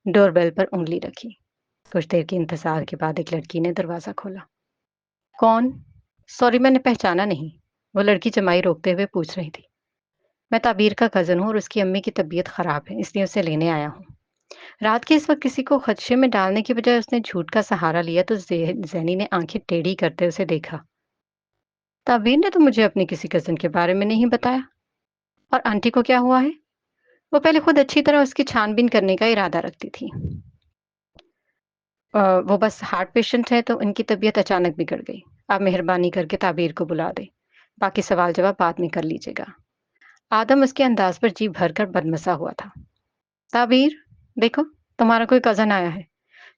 ڈور بیل پر انگلی رکھی۔ کچھ دیر کے انتظار کے بعد ایک لڑکی نے دروازہ کھولا۔ کون؟ سوری، میں نے پہچانا نہیں، وہ لڑکی جمائی روکتے ہوئے پوچھ رہی تھی۔ میں تعبیر کا کزن ہوں اور اس کی امی کی طبیعت خراب ہے، اس لیے اسے لینے آیا ہوں۔ رات کے اس وقت کسی کو خدشے میں ڈالنے کی بجائے اس نے جھوٹ کا سہارا لیا تو زینی نے آنکھیں ٹیڑھی کرتے اسے دیکھا۔ تعبیر نے تو مجھے اپنی کسی کزن کے بارے میں نہیں بتایا، اور آنٹی کو کیا ہوا ہے؟ وہ پہلے خود اچھی طرح اس کی چھان بین کرنے کا ارادہ رکھتی تھی۔ وہ بس ہارٹ پیشنٹ ہے تو ان کی طبیعت اچانک بگڑ گئی۔ آپ مہربانی کر کے تعبیر کو بلا دیں، باقی سوال جواب بعد میں کر لیجیے گا۔ آدم اس کے انداز پر جی بھر کر بدمزہ ہوا تھا۔ تعبیر، دیکھو تمہارا کوئی کزن آیا ہے۔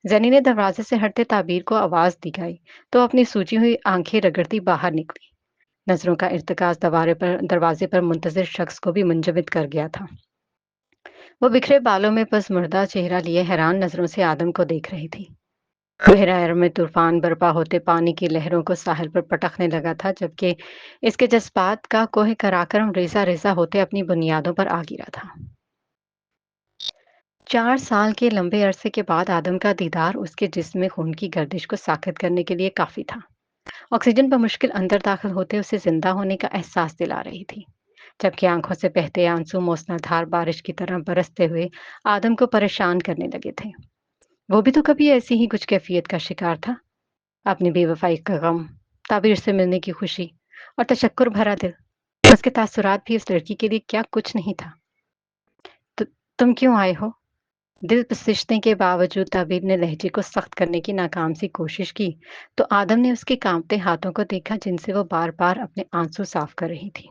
زینی نے دروازے سے ہٹتے تعبیر کو آواز دکھائی تو اپنی سوجی ہوئی آنکھیں رگڑتی باہر نکلی۔ نظروں کا ارتکاز دروازے پر منتظر شخص کو بھی منجمد کر گیا تھا۔ وہ بکھرے بالوں میں پس مردہ چہرہ لیے حیران نظروں سے آدم کو دیکھ رہی تھی۔ گہرا میں طوفان برپا ہوتے پانی کی لہروں کو ساحل پر پٹکنے لگا تھا، جبکہ اس کے جذبات کا کوہ کراکرم ریزہ ریزہ ہوتے اپنی بنیادوں پر آ گرا تھا۔ 4 سال کے لمبے عرصے کے بعد آدم کا دیدار اس کے جسم میں خون کی گردش کو ساخت کرنے کے لیے کافی تھا۔ آکسیجن بمشکل اندر داخل ہوتے اسے زندہ ہونے کا احساس دلا رہی تھی، جبکہ آنکھوں سے بہتے آنسو موسلادھار بارش کی طرح برستے ہوئے آدم کو پریشان کرنے لگے تھے۔ وہ بھی تو کبھی ایسی ہی کچھ کیفیت کا شکار تھا، اپنی بے وفائی کا غم، تعبیر سے ملنے کی خوشی और तशक्कुर भरा दिल। उसके तासुरात भी उस लड़की के लिए क्या कुछ नहीं था। तु तुम क्यों आए हो? दिल बसिशने के बावजूद ताबीर ने लहजे को सख्त करने की नाकाम सी कोशिश की, तो आदम ने उसके कांपते हाथों को देखा जिनसे वो बार-बार अपने आंसू साफ कर रही थी।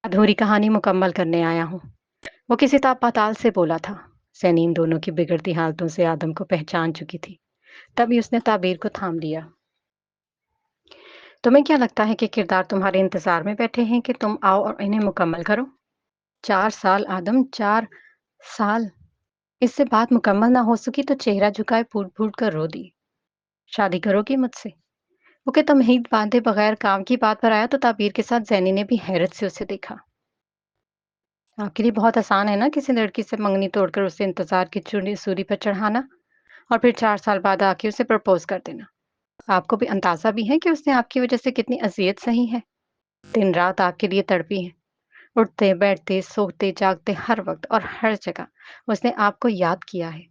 अधूरी कहानी मुकम्मल करने आया हूँ। वो किसी पाताल से बोला था। सैनीन दोनों की बिगड़ती हालतों से आदम को पहचान चुकी थी। तभी उसने ताबीर को थाम लिया। तुम्हें क्या लगता है कि किरदार तुम्हारे इंतजार में बैठे हैं कि तुम आओ और इन्हें मुकम्मल करो? 4 साल आदम, 4 साल। इससे बात मुकम्मल ना हो सकी तो चेहरा झुकाए फूट-फूट कर रो दी। शादी करोगी मुझसे? वो कि तमहीद बांधे बगैर काम की बात पर आया तो ताबीर के साथ ज़ैनी ने भी हैरत से उसे देखा। आपके लिए बहुत आसान है ना किसी लड़की से मंगनी तोड़कर उसे इंतजार की चूड़ी सूली पर चढ़ाना और फिर 4 साल बाद आके उसे प्रपोज कर देना। आपको भी अंदाजा भी है कि उसने आपकी वजह से कितनी अज़ियत सही है। दिन रात आपके लिए तड़पी है। उठते, बैठते, सोते, जागते हर वक़्त और हर जगह उसने आपको याद किया है।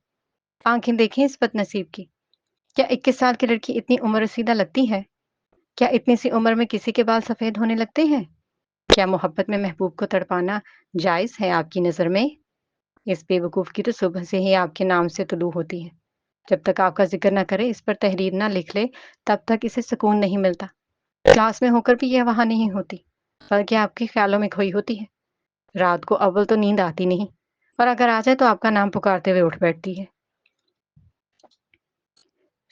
आँखें देखें इस बदनसीब की। क्या 21 साल की लड़की इतनी उम्र रसीदा लगती है? क्या इतनी सी उम्र में किसी के बाल सफ़ेद होने लगते हैं? क्या मोहब्बत में महबूब को तड़पाना जायज़ है आपकी नज़र में? इस बेवकूफ़ की तो सुबह से ही आपके नाम से तुलू होती है। जब तक आपका ज़िक्र ना करे, इस पर तहरीर ना लिख ले, तब तक इसे सुकून नहीं मिलता। क्लास में होकर भी यह वहाँ नहीं होती, बल्कि आपके ख़्यालों में खोई होती है। रात को अव्वल तो नींद आती नहीं और अगर आ जाए तो आपका नाम पुकारते हुए उठ बैठती है।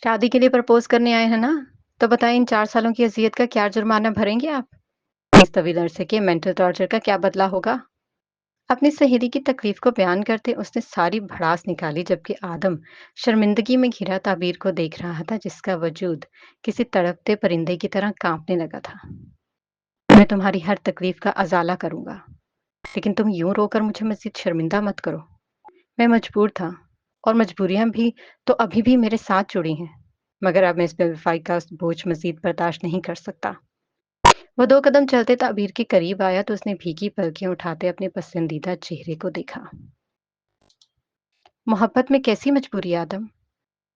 शादी के लिए प्रपोज़ करने आए हैं ना? तो बताएँ इन 4 सालों की अज़ियत का क्या जुर्माना भरेंगे आप? इस तवील अरसे के मेंटल टॉर्चर का क्या बदला होगा? अपनी सहेली की तकलीफ को बयान करते उसने सारी भड़ास निकाली जबकि आदम शर्मिंदगी में घिरा ताबीर को देख रहा था जिसका वजूद किसी तड़पते परिंदे की तरह कांपने लगा था। मैं तुम्हारी हर तकलीफ का अजाला करूंगा, लेकिन तुम यूं रोकर मुझे मजीद शर्मिंदा मत करो। मैं मजबूर था और मजबूरियां भी तो अभी भी मेरे साथ जुड़ी हैं, मगर अब मैं इस बेवफाई का बोझ मजीद बर्दाश्त नहीं कर सकता। वो 2 कदम चलते ताबीर के करीब आया तो उसने भीगी पलकें उठाते अपने पसंदीदा चेहरे को देखा। मोहब्बत में कैसी मजबूरी आदम?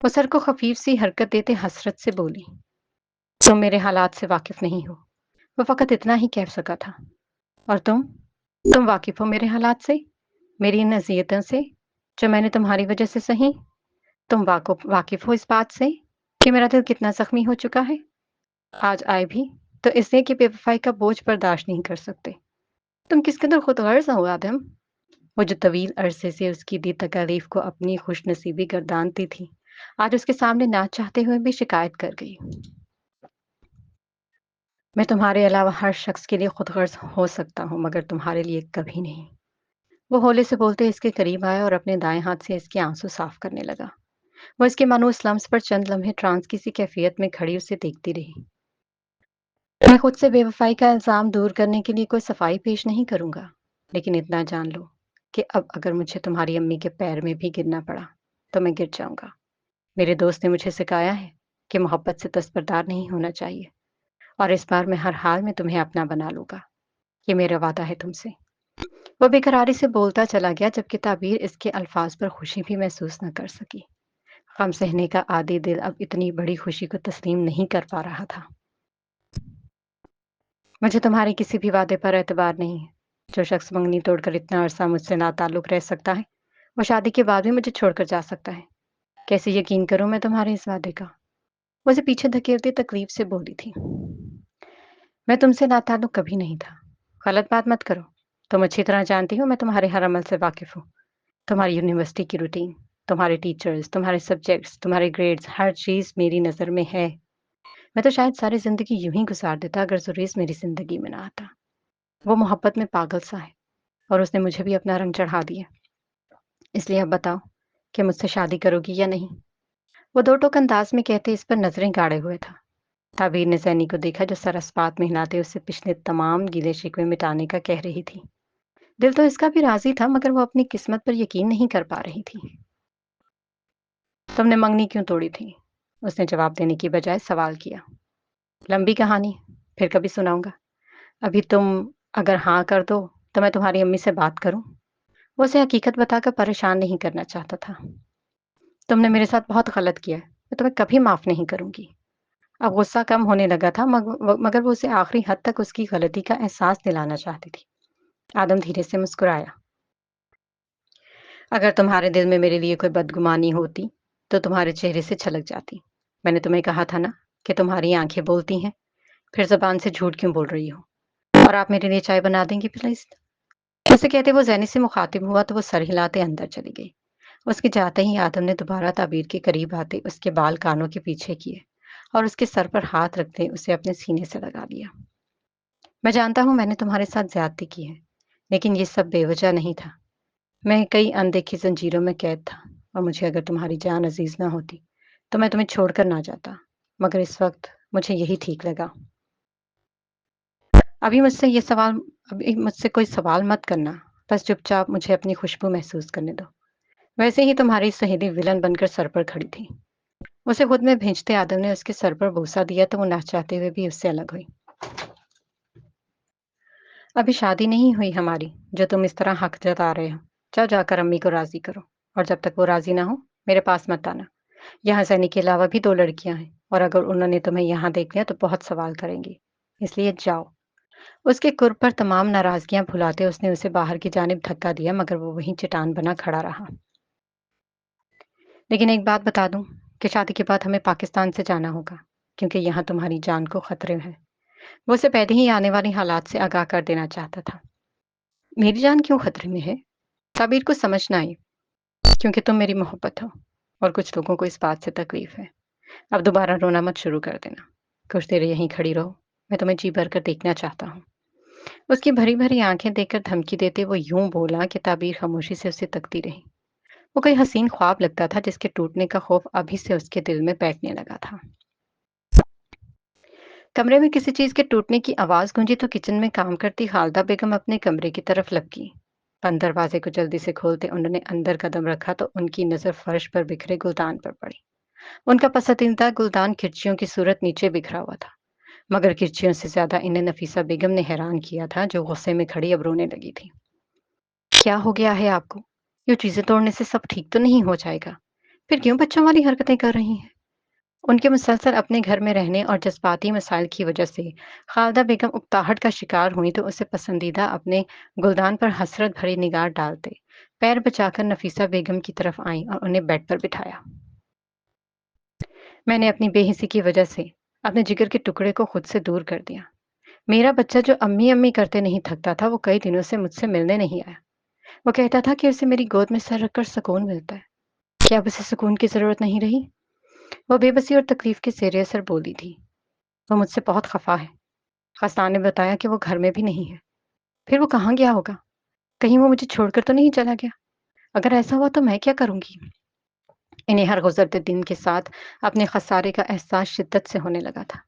वो सर को खफीफ सी हरकत देते हसरत से बोली। तुम मेरे हालात से वाकिफ नहीं हो। वो फकत इतना ही कह सका था। और तुम वाकिफ हो मेरे हालात से, मेरी इन अजियतों से जो मैंने तुम्हारी वजह से सही। तुम वाकिफ हो इस बात से कि मेरा दिल कितना जख्मी हो चुका है। आज आए भी तो इसलिए कि बेवफाई का बोझ बर्दाश्त नहीं कर सकते। तुम किस कदर खुदगर्ज हो आदम। वो जो तवील अरसे से उसकी दी तकालीफ को अपनी खुशनसीबी गर्दानती थी, आज उसके सामने ना चाहते हुए भी शिकायत कर गई। मैं तुम्हारे अलावा हर शख्स के लिए खुदगर्ज हो सकता हूँ, मगर तुम्हारे लिए कभी नहीं। वो होले से बोलते इसके करीब आया और अपने दाएं हाथ से इसके आंसू साफ करने लगा। वो इसके मानूस लम्स पर चंद लम्हे ट्रांस की सी कैफियत में खड़ी उसे देखती रही। मैं खुद से बेवफाई का इल्ज़ाम दूर करने के लिए कोई सफाई पेश नहीं करूंगा, लेकिन इतना जान लो कि अब अगर मुझे तुम्हारी अम्मी के पैर में भी गिरना पड़ा, तो मैं गिर जाऊंगा। मेरे दोस्त ने मुझे सिखाया है कि मोहब्बत से दस्तबरदार नहीं होना चाहिए और इस बार मैं हर हाल में तुम्हें अपना बना लूंगा। ये मेरा वादा है तुमसे। वो बेकरारी से बोलता चला गया जबकि ताबीर इसके अल्फाज पर खुशी भी महसूस न कर सकी। गम सहने का आदी दिल अब इतनी बड़ी खुशी को तस्लीम नहीं कर पा रहा था। मुझे तुम्हारे किसी भी वादे पर एतबार नहीं है। जो शख्स मंगनी तोड़कर इतना अरसा मुझसे नाताल्लुक रह सकता है, वो शादी के बाद भी मुझे छोड़कर जा सकता है। कैसे यकीन करूं मैं तुम्हारे इस वादे का? वो उसे पीछे धकेलती तकलीफ से बोली थी। मैं तुमसे नाताल्लुक कभी नहीं था। गलत बात मत करो। तुम अच्छी तरह जानती हो मैं तुम्हारे हर अमल से वाकिफ हूँ। तुम्हारी यूनिवर्सिटी की रूटीन, तुम्हारे टीचर्स, तुम्हारे सब्जेक्ट्स, तुम्हारे ग्रेड्स, हर चीज़ मेरी नज़र में है। मैं तो शायद सारी ज़िंदगी यूं ही गुजार देता अगर जुरेज मेरी ज़िंदगी में ना आता। वो मोहब्बत में पागल सा है और उसने मुझे भी अपना रंग चढ़ा दिया। इसलिए अब बताओ कि मुझसे शादी करोगी या नहीं? वो दो टोक अंदाज में कहते इस पर नजरें गाड़े हुए था। ताबीर ने सैनी को देखा जो सर अस्पात में हिलाते उससे पिछले तमाम गिले शिकवे मिटाने का कह रही थी। दिल तो इसका भी राजी था मगर वो अपनी किस्मत पर यकीन नहीं कर पा रही थी। तुमने मंगनी क्यों तोड़ी थी? उसने जवाब देने की बजाय सवाल किया। लंबी कहानी, फिर कभी सुनाऊंगा। अभी तुम अगर हाँ कर दो तो मैं तुम्हारी अम्मी से बात करूं। वो उसे हकीकत बताकर परेशान नहीं करना चाहता था। तुमने मेरे साथ बहुत गलत किया है, मैं तुम्हें कभी माफ नहीं करूंगी। अब गुस्सा कम होने लगा था मगर वो उसे आखिरी हद तक उसकी गलती का एहसास दिलाना चाहती थी। आदम धीरे से मुस्कुराया। अगर तुम्हारे दिल में मेरे लिए कोई बदगुमानी होती तो तुम्हारे चेहरे से छलक जाती। मैंने तुम्हें कहा था ना कि तुम्हारी आंखें बोलती हैं। फिर जबान से झूठ क्यों बोल रही हो? और आप मेरे लिए चाय बना देंगी प्लीज? उसे कहते वो जैनी से मुखातिब हुआ तो वो सर हिलाते अंदर चली गई। उसके जाते ही आदम ने दोबारा ताबीर के करीब आते उसके बाल कानों के पीछे किए और उसके सर पर हाथ रखते उसे अपने सीने से लगा लिया। मैं जानता हूं मैंने तुम्हारे साथ ज्यादती की है, लेकिन ये सब बेवजह नहीं था। मैं कई अनदेखी जंजीरों में कैद था और मुझे अगर तुम्हारी जान अजीज ना होती तो मैं तुम्हें छोड़कर ना जाता। मगर इस वक्त मुझे यही ठीक लगा। अभी मुझसे ये सवाल अभी मुझसे कोई सवाल मत करना। बस चुपचाप मुझे अपनी खुशबू महसूस करने दो। वैसे ही तुम्हारी सहेली विलन बनकर सर पर खड़ी थी। उसे खुद में भेजते आदम ने उसके सर पर बोसा दिया तो वो ना चाहते हुए भी उससे अलग हुई। अभी शादी नहीं हुई हमारी जो तुम इस तरह हक जता रहे हो। जाओ जाकर अम्मी को राजी करो, और जब तक वो राजी ना हो मेरे पास मत आना। यहाँ सैनी के अलावा भी 2 लड़कियां हैं और अगर उन्होंने तुम्हें यहाँ देख लिया तो बहुत सवाल करेंगी। इसलिए जाओ। उसके कुर्ब पर तमाम नाराजगियां भुलाते उसने उसे बाहर की जानिब धक्का दिया मगर वो वहीं चट्टान बना खड़ा रहा। लेकिन एक बात बता दूं कि शादी के बाद हमें पाकिस्तान से जाना होगा, क्योंकि यहाँ तुम्हारी जान को खतरे है। वो उसे पहले ही आने वाली हालात से आगाह कर देना चाहता था। मेरी जान क्यों खतरे में है? साबिर को समझना आई, क्योंकि तुम मेरी मोहब्बत हो और कुछ लोगों को इस बात से तकलीफ है। अब दोबारा रोना मत शुरू कर देना। कुछ देर यहीं खड़ी रहो। मैं तुम्हें जी भर कर देखना चाहता हूँ। उसकी भरी भरी आंखें देखकर धमकी देते वो यूं बोला कि ताबीर खामोशी से उसे तकती रही। वो कोई हसीन ख्वाब लगता था जिसके टूटने का खौफ अभी से उसके दिल में बैठने लगा था। कमरे में किसी चीज के टूटने की आवाज गूंजी तो किचन में काम करती खालदा बेगम अपने कमरे की तरफ लपकी। बंद दरवाजे को जल्दी से खोलते उन्होंने अंदर कदम रखा तो उनकी नजर फर्श पर बिखरे गुलदान पर पड़ी। उनका पसंदीदा गुलदान खिड़चियों की सूरत नीचे बिखरा हुआ था, मगर खिड़चियों से ज्यादा इन्हें नफीसा बेगम ने हैरान किया था जो गुस्से में खड़ी अब रोने लगी थी। क्या हो गया है आपको? ये चीजें तोड़ने से सब ठीक तो नहीं हो जाएगा? फिर क्यों बच्चों वाली हरकतें कर रही हैं? उनके मुसलसल अपने घर में रहने और जज्बाती मसाइल की वजह से खालदा बेगम उकताहट का शिकार हुई तो उसे पसंदीदा अपने गुलदान पर हसरत भरी निगाह डालते पैर बचाकर नफीसा बेगम की तरफ आई और उन्हें बेड पर बिठाया। मैंने अपनी बेहिसी की वजह से अपने जिगर के टुकड़े को खुद से दूर कर दिया। मेरा बच्चा जो अम्मी अम्मी करते नहीं थकता था वो कई दिनों से मुझसे मिलने नहीं आया। वो कहता था कि उसे मेरी गोद में सर रखकर सुकून मिलता है। क्या अब उसे सुकून की जरूरत नहीं रही? वो बेबसी और तकलीफ के जेर असर बोली थी। वो मुझसे बहुत खफा है। खस्तान ने बताया कि वो घर में भी नहीं है। फिर वो कहाँ गया होगा? कहीं वो मुझे छोड़कर तो नहीं चला गया? अगर ऐसा हुआ तो मैं क्या करूंगी? इन्हें हर गुजरते दिन के साथ अपने खसारे का एहसास शिद्दत से होने लगा था।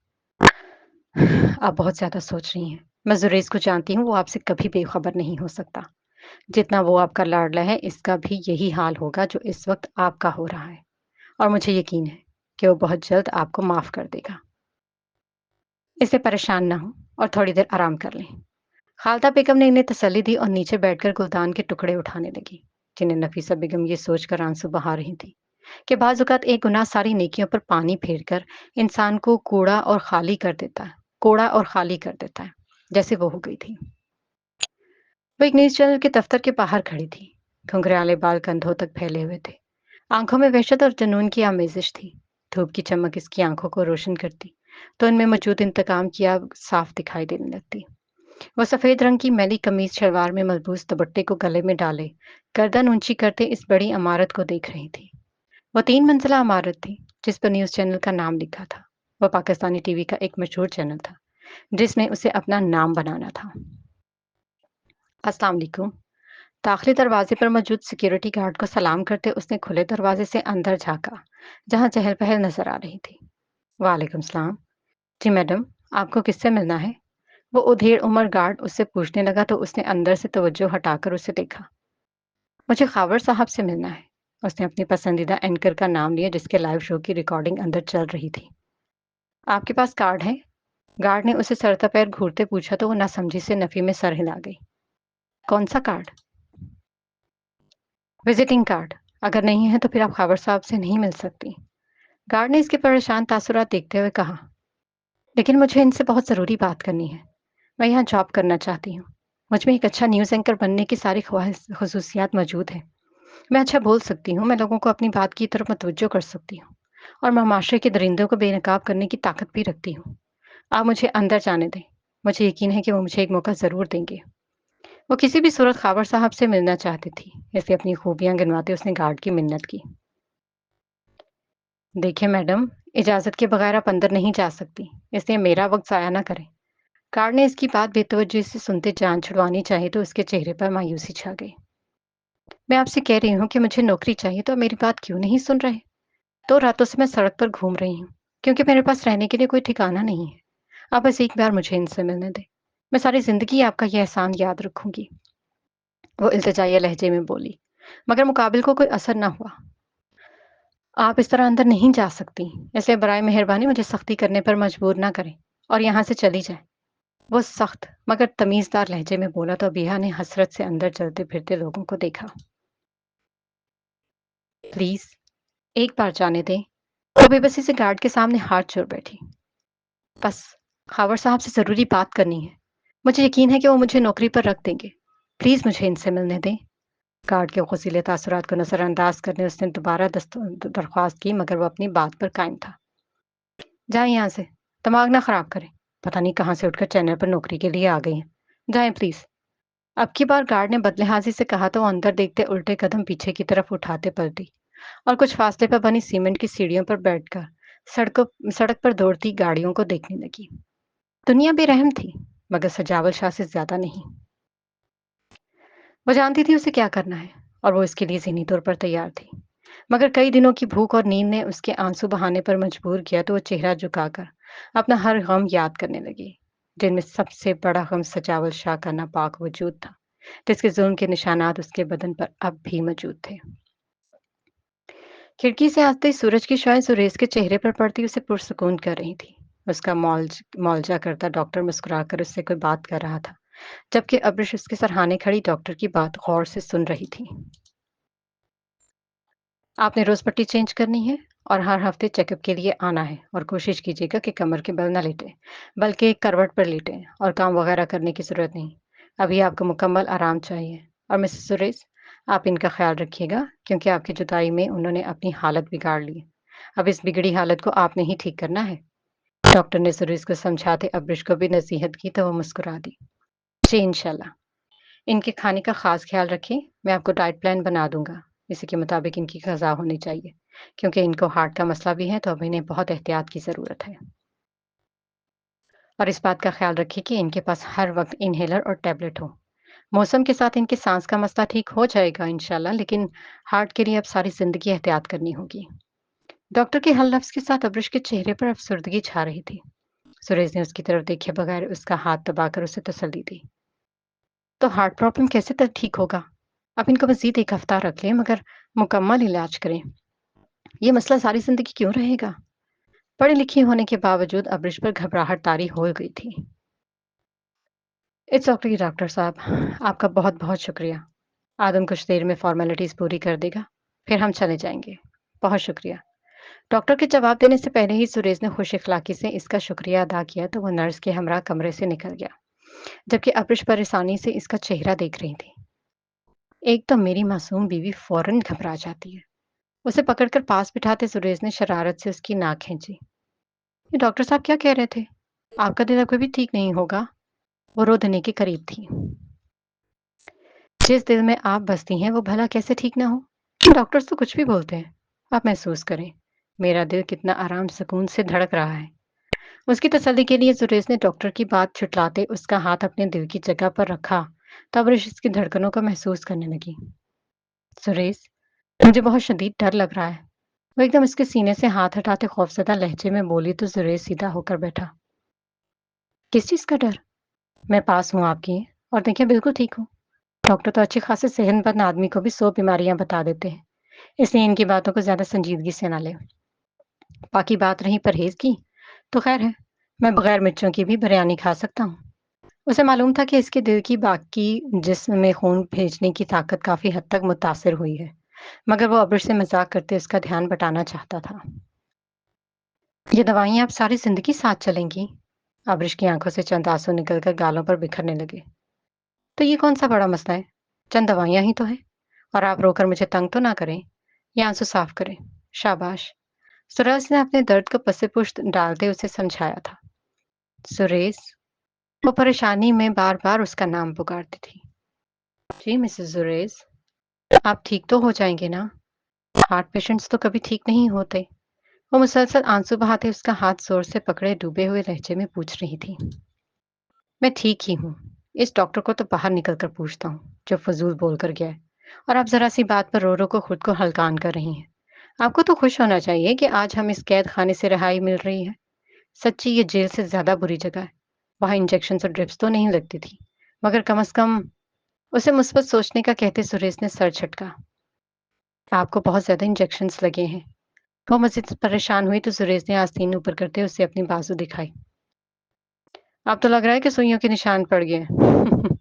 आप बहुत ज्यादा सोच रही हैं। मैं जुरेज को जानती हूँ, वो आपसे कभी बेखबर नहीं हो सकता। जितना वो आपका लाडला है इसका भी यही हाल होगा जो इस वक्त आपका हो रहा है। और मुझे यकीन है कि वो बहुत जल्द आपको माफ कर देगा। इससे परेशान ना हो और थोड़ी देर आराम कर लें। खालदा बेगम ने इन्हें तसल्ली दी और नीचे बैठकर गुलदान के टुकड़े उठाने लगी, जिन्हें नफीसा बेगम ये सोचकर आंसू बहा रही थी कि बाजुकात एक गुनाह सारी नेकियों पर पानी फेरकर इंसान को कूड़ा और खाली कर देता है, जैसे वो हो गई थी। वो एक न्यूज चैनल के दफ्तर के बाहर खड़ी थी। घुंघराले बाल कंधों तक फैले हुए थे। आंखों में वहशत और जुनून की आमेजिश थी। धूप की चमक इसकी आंखों को रोशन करती तो इनमें मौजूद इंतकाम की आग साफ दिखाई देने लगती। वो सफेद रंग की मैली कमीज शलवार में मलबूस दुपट्टे को गले में डाले गर्दन ऊंची करते इस बड़ी इमारत को देख रही थी। वो 3 मंजिला इमारत थी जिस पर न्यूज चैनल का नाम लिखा था। वो पाकिस्तानी टीवी का एक मशहूर चैनल था जिसमें उसे अपना नाम बनाना था। अस्सलाम वालेकुम। दाखिली दरवाजे पर मौजूद सिक्योरिटी गार्ड को सलाम करते उसने खुले दरवाजे से अंदर झांका, जहां चहल पहल नजर आ रही थी। वालेकुम सलाम। जी मैडम, आपको किससे मिलना है? वो उधेड़ उम्र गार्ड उससे पूछने लगा तो उसने अंदर से तवज्जो हटाकर उसे देखा। मुझे खावर साहब से मिलना है। उसने अपनी पसंदीदा एंकर का नाम लिया जिसके लाइव शो की रिकॉर्डिंग अंदर चल रही थी। आपके पास कार्ड है? गार्ड ने उसे सरता पैर घूरते पूछा तो वो नासमझी से नफी में सर हिला गई। कौन सा कार्ड? Visiting card. अगर नहीं है तो फिर आप खावर साहब से नहीं मिल सकती। गार्ड ने इसके परेशान तासुरात देखते हुए कहा। लेकिन मुझे इनसे बहुत ज़रूरी बात करनी है। मैं यहाँ जॉब करना चाहती हूँ। मुझ में एक अच्छा न्यूज़ एंकर बनने की सारी खसूसियात मौजूद हैं। मैं अच्छा बोल सकती हूँ, मैं लोगों को अपनी बात की तरफ मुतवज्जो कर सकती हूँ और मैं माशरे के दरिंदों को बेनकाब करने की ताकत भी रखती हूँ। आप मुझे अंदर जाने दें। मुझे यकीन है कि वो मुझे एक मौका ज़रूर देंगे। वो किसी भी सूरत ख़ाबर साहब से मिलना चाहती थी, इसलिए अपनी खूबियाँ गिनवाते उसने गार्ड की मिन्नत की। देखिए मैडम, इजाज़त के बगैर आप अंदर नहीं जा सकती, इसलिए मेरा वक़्त ज़ाया ना करें। गार्ड ने इसकी बात बेतवज्जों से सुनते जान छुड़वानी चाहिए तो उसके चेहरे पर मायूसी छा गई। मैं आपसे कह रही हूँ कि मुझे नौकरी चाहिए तो आप मेरी बात क्यों नहीं सुन रहे? 2 रातों से मैं सड़क पर घूम रही हूँ, क्योंकि मेरे पास रहने के लिए कोई ठिकाना नहीं है। आप बस एक बार मुझे इनसे मिलने दें। मैं सारी ज़िंदगी आपका ये एहसान याद रखूँगी। वो इल्तिजाइया लहजे में बोली, मगर मुकाबिल को कोई असर ना हुआ। आप इस तरह अंदर नहीं जा सकती, इसलिए बराए मेहरबानी मुझे सख्ती करने पर मजबूर ना करें और यहाँ से चली जाएँ। वो सख्त मगर तमीज़दार लहजे में बोला तो अबिहा ने हसरत से अंदर चलते-फिरते लोगों को देखा। प्लीज़, एक बार जाने दें। वो बेबसी से गार्ड के सामने हाथ जोड़ बैठी। बस, खावर साहब से ज़रूरी बात करनी है। मुझे यकीन है कि वो मुझे नौकरी पर रख देंगे। प्लीज़ मुझे इनसे मिलने दें। गार्ड के ग़ुसीले तासुरात को नज़रअंदाज करने उसने दोबारा दरख्वास्त की मगर वो अपनी बात पर कायम था। जाएँ यहाँ से, दिमाग ना ख़राब करें। पता नहीं कहाँ से उठकर चैनल पर नौकरी के लिए आ गई हैं। जाएँ प्लीज़। अब की बार गार्ड ने बदलिहाज़ी से कहा तो वो अंदर देखते उल्टे कदम पीछे की तरफ उठाते पलटी और कुछ फासले पर बनी सीमेंट की सीढ़ियों पर बैठकर सड़क पर दौड़ती गाड़ियों को देखने लगी। दुनिया बेरहम थी, मगर सजावल शाह से ज़्यादा नहीं। वो जानती थी उसे क्या करना है और वो इसके लिए ज़हनी तौर पर तैयार थी। मगर कई दिनों की भूख और नींद ने उसके आंसू बहाने पर मजबूर किया तो वो चेहरा झुकाकर अपना हर गम याद करने लगी, जिनमें सबसे बड़ा गम सजावल शाह का नापाक वजूद था, जिसके जुल्म के निशानात उसके बदन पर अब भी मौजूद थे। खिड़की से आते ही सूरज की शायद सुरेश के चेहरे पर पड़ती उसे पुरसुकून कर रही थी। उसका मौलजा करता डॉक्टर मुस्कुराकर उससे कोई बात कर रहा था, जबकि अब्रिश उसके सरहाने खड़ी डॉक्टर की बात गौर से सुन रही थी। आपने रोज पट्टी चेंज करनी है और हर हफ्ते चेकअप के लिए आना है और कोशिश कीजिएगा कि कमर के बल ना लेटे, बल्कि एक करवट पर लेटे और काम वगैरह करने की जरूरत नहीं। अभी आपको मुकम्मल आराम चाहिए। और मिसेस सुरेश, आप इनका ख्याल रखिएगा क्योंकि आपकी जुदाई में उन्होंने अपनी हालत बिगाड़ ली। अब इस बिगड़ी हालत को आपने ही ठीक करना है। डॉक्टर ने सुरेश को समझाते अब्रिश को भी नसीहत की तो वो मुस्कुरा दी। जी इंशाल्लाह। इनके खाने का ख़ास ख़्याल रखें, मैं आपको डाइट प्लान बना दूँगा। इसी के मुताबिक इनकी ग़िज़ा होनी चाहिए, क्योंकि इनको हार्ट का मसला भी है, तो अब इन्हें बहुत एहतियात की ज़रूरत है। और इस बात का ख़्याल रखिए कि इनके पास हर वक़्त इन्हेलर और टैबलेट हो। मौसम के साथ इनकी साँस का मसला ठीक हो जाएगा इंशाल्लाह, लेकिन हार्ट के लिए अब सारी ज़िंदगी एहतियात करनी होगी। डॉक्टर के हर लफ्ज़ के साथ अब्रिश के चेहरे पर अफ़सुर्दगी छा रही थी। सुरेश ने उसकी तरफ देखे बगैर उसका हाथ दबाकर उसे तसल्ली दी। तो हार्ट प्रॉब्लम कैसे ठीक होगा? आप इनको मज़ीद 1 हफ़्ता रख लें मगर मुकम्मल इलाज करें। ये मसला सारी ज़िंदगी क्यों रहेगा? पढ़ी-लिखी होने के बावजूद अब्रिश पर घबराहट तारी हो गई थी। इट्स ओके डॉक्टर साहब, आपका बहुत-बहुत शुक्रिया। आदम कुछ देर में फ़ॉर्मेलिटीज़ पूरी कर देगा, फिर हम चले जाएँगे। बहुत शुक्रिया। डॉक्टर के जवाब देने से पहले ही सुरेश ने खुश इखलाक़ी से इसका शुक्रिया अदा किया तो वो नर्स के हमरा कमरे से निकल गया, जबकि अब्रिश परेशानी से इसका चेहरा देख रही थी। एक तो मेरी मासूम बीवी फ़ौरन घबरा जाती है। उसे पकड़कर पास बिठाते सुरेश ने शरारत से उसकी नाक खींची। ये डॉक्टर साहब क्या कह रहे थे? आपका दिल अब कभी ठीक नहीं होगा। वो रो देने के करीब थी। जिस दिल में आप बसती हैं वो भला कैसे ठीक ना हो? डॉक्टर्स तो कुछ भी बोलते हैं। आप महसूस करें, मेरा दिल कितना आराम सुकून से धड़क रहा है। उसकी तसल्ली के लिए सुरेश ने डॉक्टर की बात छुटलाते उसका हाथ अपने दिल की जगह पर रखा, तब वो इसकी धड़कनों को महसूस करने लगी। सुरेश, मुझे बहुत शदीद डर लग रहा है। वो एकदम उसके सीने से हाथ हटाते खौफज़दा लहजे में बोली तो सुरेश सीधा होकर बैठा। किस चीज़ का डर? मैं पास हूँ आपकी और देखिए बिल्कुल ठीक हूँ। डॉक्टर तो अच्छे खासे सेहतमंद आदमी को भी 100 बीमारियां बता देते हैं, इसलिए इनकी बातों को ज़्यादा संजीदगी से ना लें। बाकी बात रही परहेज़ की, तो खैर है, मैं बगैर मिर्चों की भी बिरयानी खा सकता हूँ। उसे मालूम था कि इसके दिल की बाकी जिस्म में खून भेजने की ताकत काफ़ी हद तक मुतासिर हुई है, मगर वो अब्र से मज़ाक करते उसका ध्यान बटाना चाहता था। ये दवाइयाँ अब सारी ज़िंदगी साथ चलेंगी। आबरिश की आंखों से चंद आंसू निकलकर गालों पर बिखरने लगे। तो ये कौन सा बड़ा मसला है? चंद दवाइयां ही तो है। और आप रोकर मुझे तंग तो ना करें। ये आंसू साफ करें। शाबाश। सुरेश ने अपने दर्द को पसे-पुष्ट डालते उसे समझाया था। सुरेश। वो परेशानी में बार बार उसका नाम पुकारती थी। जी मिसेस सुरेश, आप ठीक तो हो जाएंगे ना? हार्ट पेशेंट्स तो कभी ठीक नहीं होते। वो मुसलसल आंसू बहाते उसका हाथ जोर से पकड़े डूबे हुए लहजे में पूछ रही थी। मैं ठीक ही हूँ। इस डॉक्टर को तो बाहर निकल कर पूछता हूँ जो फजूल बोल कर गया है। और आप जरा सी बात पर रो रो को खुद को हल्कान कर रही हैं। आपको तो खुश होना चाहिए कि आज हम इस कैद खाने से रिहाई मिल रही है। सच्ची ये जेल से ज्यादा बुरी जगह है। वहां इंजेक्शन और ड्रिप्स तो नहीं लगती थी, मगर कम से कम उसे मुस्बत सोचने का कहते सुरेश ने सर झटका। आपको बहुत ज्यादा इंजेक्शन्स लगे हैं। वो मजीद परेशान हुई तो सुरेश ने आस्तीन ऊपर करते उसे अपनी बाजू दिखाई। अब तो लग रहा है कि सुइयों के निशान पड़ गए हैं।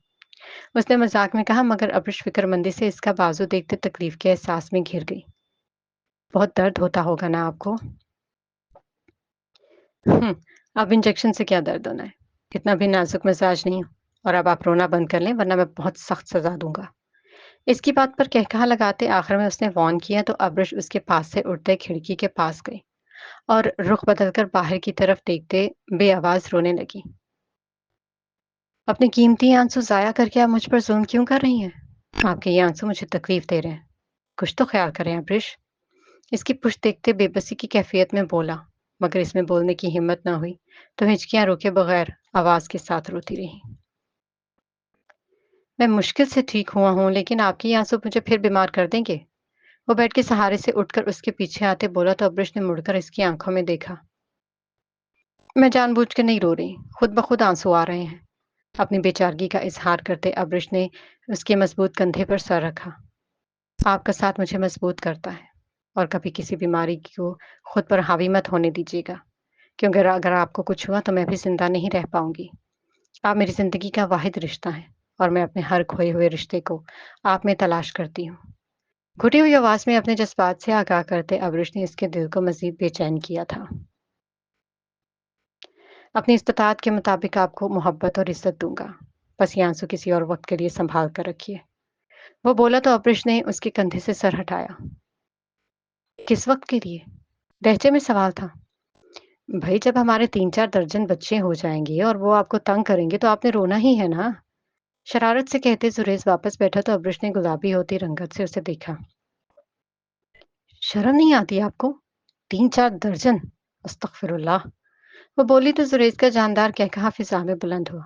उसने मजाक में कहा, मगर अब्रिश फिक्रमंदी से इसका बाजू देखते तकलीफ के एहसास में घिर गई। बहुत दर्द होता होगा ना आपको? हम्म, अब इंजेक्शन से क्या दर्द होना है? इतना भी नाजुक मिजाज नहीं हूं। और अब आप रोना बंद कर लें वरना मैं बहुत सख्त सजा दूंगा। इसकी बात पर कहकहा लगाते आखिर में उसने वॉर्न किया तो अब्रिश उसके पास से उठते खिड़की के पास गई और रुख बदलकर बाहर की तरफ देखते बेआवाज रोने लगी। अपने कीमती आंसू जाया करके आप मुझ पर जुल्म क्यों कर रही हैं? आपके ये आंसू मुझे तकलीफ दे रहे हैं। कुछ तो ख्याल करें अब्रिश। इसकी पुश्त देखते बेबसी की कैफियत में बोला, मगर इसमें बोलने की हिम्मत न हुई तो हिचकियां रोके बगैर आवाज के साथ रोती रही। मैं मुश्किल से ठीक हुआ हूं, लेकिन आपके ये आंसू मुझे फिर बीमार कर देंगे। वो बेड के सहारे से उठकर उसके पीछे आते बोला तो अब्रिश ने मुड़कर इसकी आंखों में देखा। मैं जानबूझ के नहीं रो रही, खुद ब खुद आंसू आ रहे हैं। अपनी बेचारगी का इजहार करते अब्रिश ने उसके मजबूत कंधे पर सर रखा। आपका साथ मुझे मजबूत करता है और कभी किसी बीमारी को खुद पर हावी मत होने दीजिएगा, क्योंकि अगर अगर आपको कुछ हुआ तो मैं भी जिंदा नहीं रह पाऊंगी। आप मेरी जिंदगी का वाहिद रिश्ता है और मैं अपने हर खोए हुए रिश्ते को आप में तलाश करती हूँ। घुटी हुई आवाज में अपने जज्बात से आगाह करते अब्रिश ने इसके दिल को मजीद बेचैन किया था। अपनी इस्तात के मुताबिक आपको मोहब्बत और इज्जत दूंगा। बस ये आंसू किसी और वक्त के लिए संभाल कर रखिए। वो बोला तो अब्रिश ने उसके कंधे से सर हटाया। किस वक्त के लिए? लहजे में सवाल था। भाई जब हमारे 3-4 दर्जन बच्चे हो जाएंगे और वो आपको तंग करेंगे तो आपने रोना ही है ना? शरारत से कहते सुरेश वापस बैठा तो अब्रिश ने गुलाबी होती रंगत से उसे देखा। शर्म नहीं आती आपको? 3-4 दर्जन? अस्तगफिरुल्लाह। वो बोली तो सुरेश का जानदार कहकहा फिजा में बुलंद हुआ।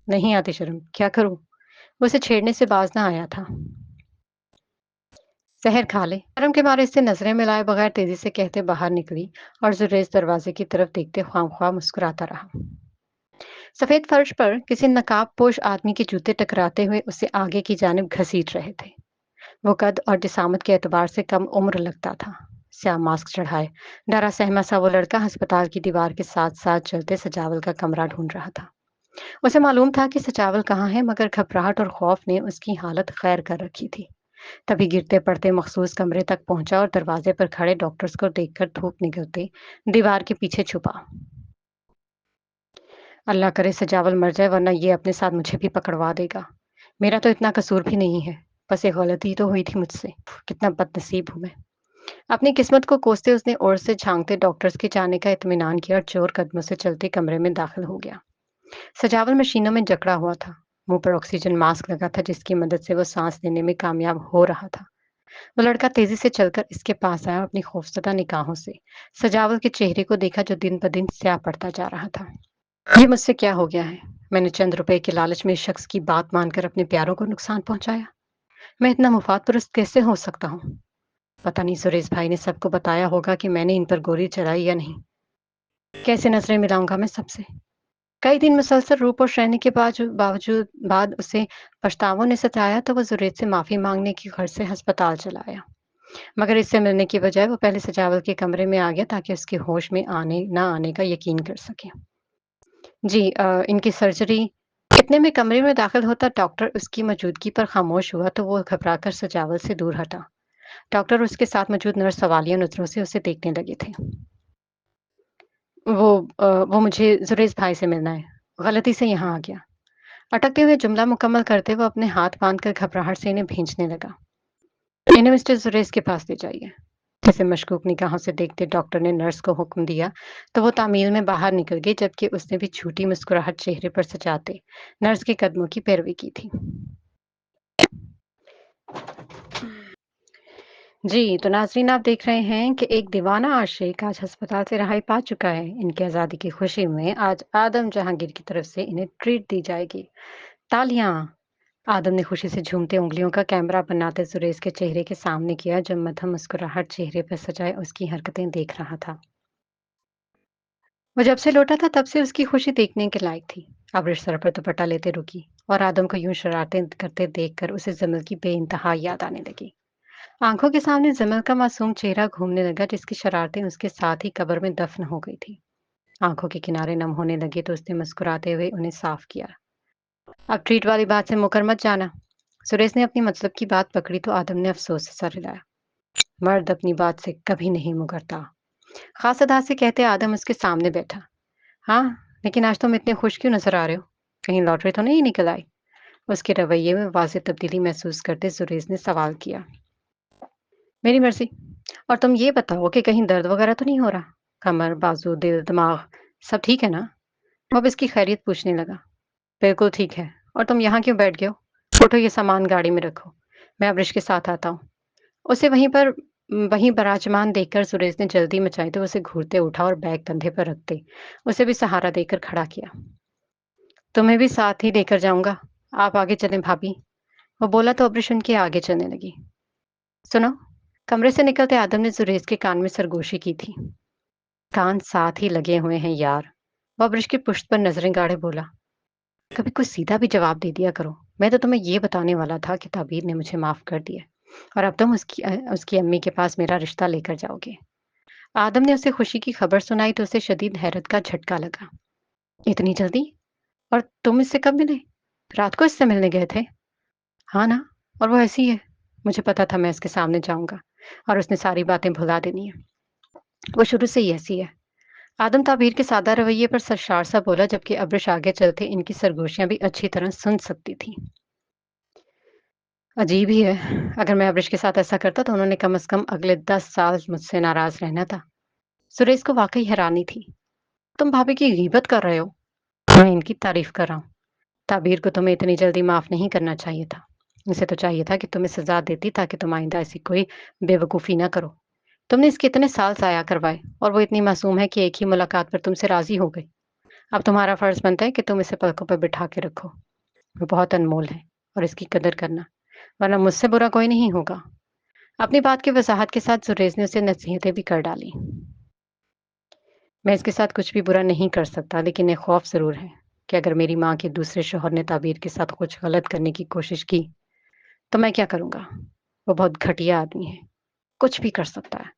नहीं आती शर्म, क्या करूं? वो उसे छेड़ने से बाज ना आया था। जहर खा ले। शर्म के मारे इससे नजरें मिलाए बगैर तेजी से कहते बाहर निकली और जुरेज दरवाजे की तरफ देखते ख्वाम मुस्कुराता रहा। सफेद फर्श पर किसी नकाबपोश आदमी के जूते टकराते हुए उसे आगे की जानिब घसीट रहे थे। वो कद और जिसामत के एतबार से कम उम्र लगता था। स्याह मास्क चढ़ाए डरा सहमा सा वो लड़का अस्पताल की दीवार के साथ साथ चलते सजावल का कमरा ढूंढ रहा था। उसे मालूम था कि सजावल कहाँ है, मगर घबराहट और खौफ ने उसकी हालत खैर कर रखी थी। तभी गिरते पड़ते मखसूस कमरे तक पहुंचा और दरवाजे पर खड़े डॉक्टर्स को देखकर धूप निकलते दीवार के पीछे छुपा। अल्लाह करे सजावल मर जाए वरना ये अपने साथ मुझे भी पकड़वा देगा। मेरा तो इतना कसूर भी नहीं है, बस एक गलती तो हुई थी मुझसे। कितना बदनसीब हूं मैं। अपनी किस्मत को कोसते उसने ओर से झांकते डॉक्टर्स के जाने का इत्मीनान किया और चोर कदमों से चलते कमरे में दाखिल हो गया। सजावल मशीनों में जकड़ा हुआ था। मुंह पर ऑक्सीजन मास्क लगा था जिसकी मदद से वो सांस लेने में कामयाब हो रहा था। वो लड़का तेजी से चलकर इसके पास आया और अपनी खौफजदा निगाहों से सजावल के चेहरे को देखा जो दिन ब दिन स्याह पड़ता जा रहा था। ये मुझसे क्या हो गया है? मैंने चंद रुपए के लालच में इस शख्स की बात मानकर अपने प्यारों को नुकसान पहुंचाया। मैं इतना मुफाद परस्त कैसे हो सकता हूँ? पता नहीं सुरेश भाई ने सबको बताया होगा कि मैंने इन पर गोली चलाई या नहीं। कैसे नजरें मिलाऊंगा मैं सबसे? कई दिन मुसलसल रूप और श्रेणी के बावजूद बाद उसे पछतावों ने सताया तो वो जुरेद से माफी मांगने की घर से अस्पताल चला आया। मगर इससे मिलने की बजाय वो पहले सजावल के कमरे में आ गया ताकि उसके होश में आने ना आने का यकीन कर सके। जी इनकी सर्जरी। इतने में कमरे में दाखिल होता डॉक्टर उसकी मौजूदगी पर खामोश हुआ तो वो घबराकर सजावल से दूर हटा। डॉक्टर उसके साथ मौजूद नर्स सवालिया नजरों से उसे देखने लगे थे। वो मुझे जुरैज़ भाई से मिलना है। गलती से यहाँ आ गया। अटकते हुए जुमला मुकम्मल करते वो अपने हाथ बाँधकर घबराहट से इन्हें भींचने लगा। इन्हें मिस्टर जुरैज़ के पास ले जाइए। जिसे मशकूक निगाहों से देखते डॉक्टर ने नर्स को हुक्म दिया, तो वो तामील में बाहर निकल गई जबकि उसने भी झूठी मुस्कुराहट चेहरे पर सजाते नर्स के कदमों की पैरवी की थी। जी, तो नाज़रीन आप देख रहे हैं कि एक दीवाना आशिक आज अस्पताल से रिहाई पा चुका है। इनकी आज़ादी की खुशी में आज आदम जहांगीर की तरफ से इन्हें ट्रीट दी जाएगी। तालियां! आदम ने खुशी से झूमते उंगलियों का कैमरा बनाते सुरेश के चेहरे के सामने किया जो मध्यम मुस्कुराहट चेहरे पर सजाए उसकी हरकतें देख रहा था। वो जब से लौटा था तब से उसकी खुशी देखने के लायक थी। अब सर पर दुपट्टा लेते रुकी और आदम को यूं शरारतें करते देखकर उसे जमल की बेइंतहा याद आने लगी। आंखों के सामने जमल का मासूम चेहरा घूमने लगा जिसकी शरारतें उसके साथ ही कब्र में दफन हो गई थी। आंखों के किनारे नम होने लगे तो उसने मुस्कुराते हुए उन्हें साफ किया। अब ट्रीट वाली बात से मुकर मत जाना। सुरेश ने अपनी मतलब की बात पकड़ी तो आदम ने अफसोस से सर हिलाया। मर्द अपनी बात से कभी नहीं मुकरता। खास अदा से कहते आदम उसके सामने बैठा। हाँ, लेकिन आज तुम इतने खुश क्यों नजर आ रहे हो? कहीं लॉटरी तो नहीं निकल आई? उसके रवैये में वाज़ेह तब्दीली महसूस करते सुरेश ने सवाल किया। मेरी मर्जी। और तुम ये बताओ कि कहीं दर्द वगैरह तो नहीं हो रहा? कमर, बाजू, दिल, दिमाग सब ठीक है ना? वो अब इसकी खैरियत पूछने लगा। बिल्कुल ठीक है। और तुम यहाँ क्यों बैठ गए हो? उठो ये सामान गाड़ी में रखो। मैं अब्रिश के साथ आता हूँ। उसे वहीं बराजमान देखकर सुरेश ने जल्दी मचाई तो उसे घूरते उठा और बैग कंधे पर रखते उसे भी सहारा देकर खड़ा किया। तुम्हें भी साथ ही लेकर जाऊंगा। आप आगे चलें भाभी। वो बोला तो अब्रिश उनके आगे चलने लगी। सुनो। कमरे से निकलते आदम ने सुरेश के कान में सरगोशी की थी। कान साथ ही लगे हुए हैं यार। वो अब्रिश की पुश्त पर नजरें गाड़े बोला। कभी कुछ सीधा भी जवाब दे दिया करो। मैं तो तुम्हें ये बताने वाला था कि ताबीर ने मुझे माफ कर दिया और अब तुम उसकी अम्मी के पास मेरा रिश्ता लेकर जाओगे। आदम ने उसे खुशी की खबर सुनाई तो उसे शदीद हैरत का झटका लगा। इतनी जल्दी? और तुम इससे कब मिले? रात को इससे मिलने गए थे? हाँ ना। और वो ऐसी है। मुझे पता था मैं इसके सामने जाऊंगा और उसने सारी बातें भुला देनी है। वो शुरू से ही ऐसी है। आदम ताबीर के सादा रवैये पर सरशार सा बोला जबकि अब्रिश आगे चलते इनकी सरगोशियां भी अच्छी तरह सुन सकती थी। अजीब ही है। अगर मैं अब्रिश के साथ ऐसा करता तो उन्होंने कम से कम अगले 10 साल मुझसे नाराज रहना था। सुरेश को वाकई हैरानी थी। तुम भाभी की गीबत कर रहे हो? मैं इनकी तारीफ कर रहा हूँ। ताबीर को तुम्हें इतनी जल्दी माफ नहीं करना चाहिए था। इसे तो चाहिए था कि तुम्हें सजा देती ताकि तुम आइंदा ऐसी कोई बेवकूफ़ी ना करो। तुमने इसके इतने साल ज़ाया करवाए और वो इतनी मासूम है कि एक ही मुलाकात पर तुमसे राज़ी हो गई। अब तुम्हारा फ़र्ज़ बनता है कि तुम इसे पलकों पर बिठा के रखो। वो बहुत अनमोल है और इसकी कदर करना, वरना मुझसे बुरा कोई नहीं होगा। अपनी बात की वज़ाहत के साथ सुरेश ने उसे नसीहतें भी कर डाली। मैं इसके साथ कुछ भी बुरा नहीं कर सकता, लेकिन एक खौफ ज़रूर है कि अगर मेरी माँ के दूसरे शौहर ने ताबीर के साथ कुछ गलत करने की कोशिश की, तो मैं क्या करूँगा? वो बहुत घटिया आदमी है, कुछ भी कर सकता है।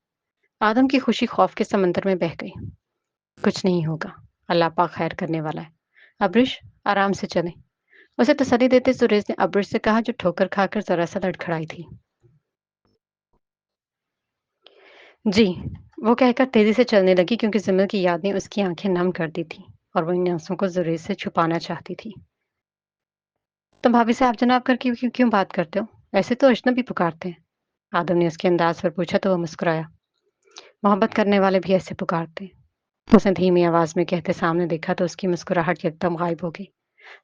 आदम की खुशी खौफ के समंदर में बह गई। कुछ नहीं होगा, अल्लाह पाक खैर करने वाला है। अब्रिश, आराम से चलें। उसे तसल्ली देते सुरेश ने अब्रिश से कहा जो ठोकर खाकर ज़रा-सा लड़खड़ाई थी। जी, वो कहकर तेज़ी से चलने लगी क्योंकि ज़मील की याद ने उसकी आँखें नम कर दी थी और वो इन आँसुओं को जुरेज से छुपाना चाहती थी। तुम भाभी से आप जनाब करके क्यों क्यों बात करते हो? ऐसे तो अजनबी पुकारते हैं। आदम ने उसके अंदाज पर पूछा तो वो मुस्कुराया। मोहब्बत करने वाले भी ऐसे पुकारते हैं। उसने धीमी आवाज में कहते सामने देखा तो उसकी मुस्कुराहट एकदम गायब हो गई।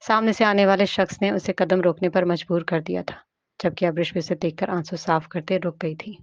सामने से आने वाले शख्स ने उसे कदम रोकने पर मजबूर कर दिया था, जबकि अब्रिश भी उसे देखकर आंसू साफ करते रुक गई थी।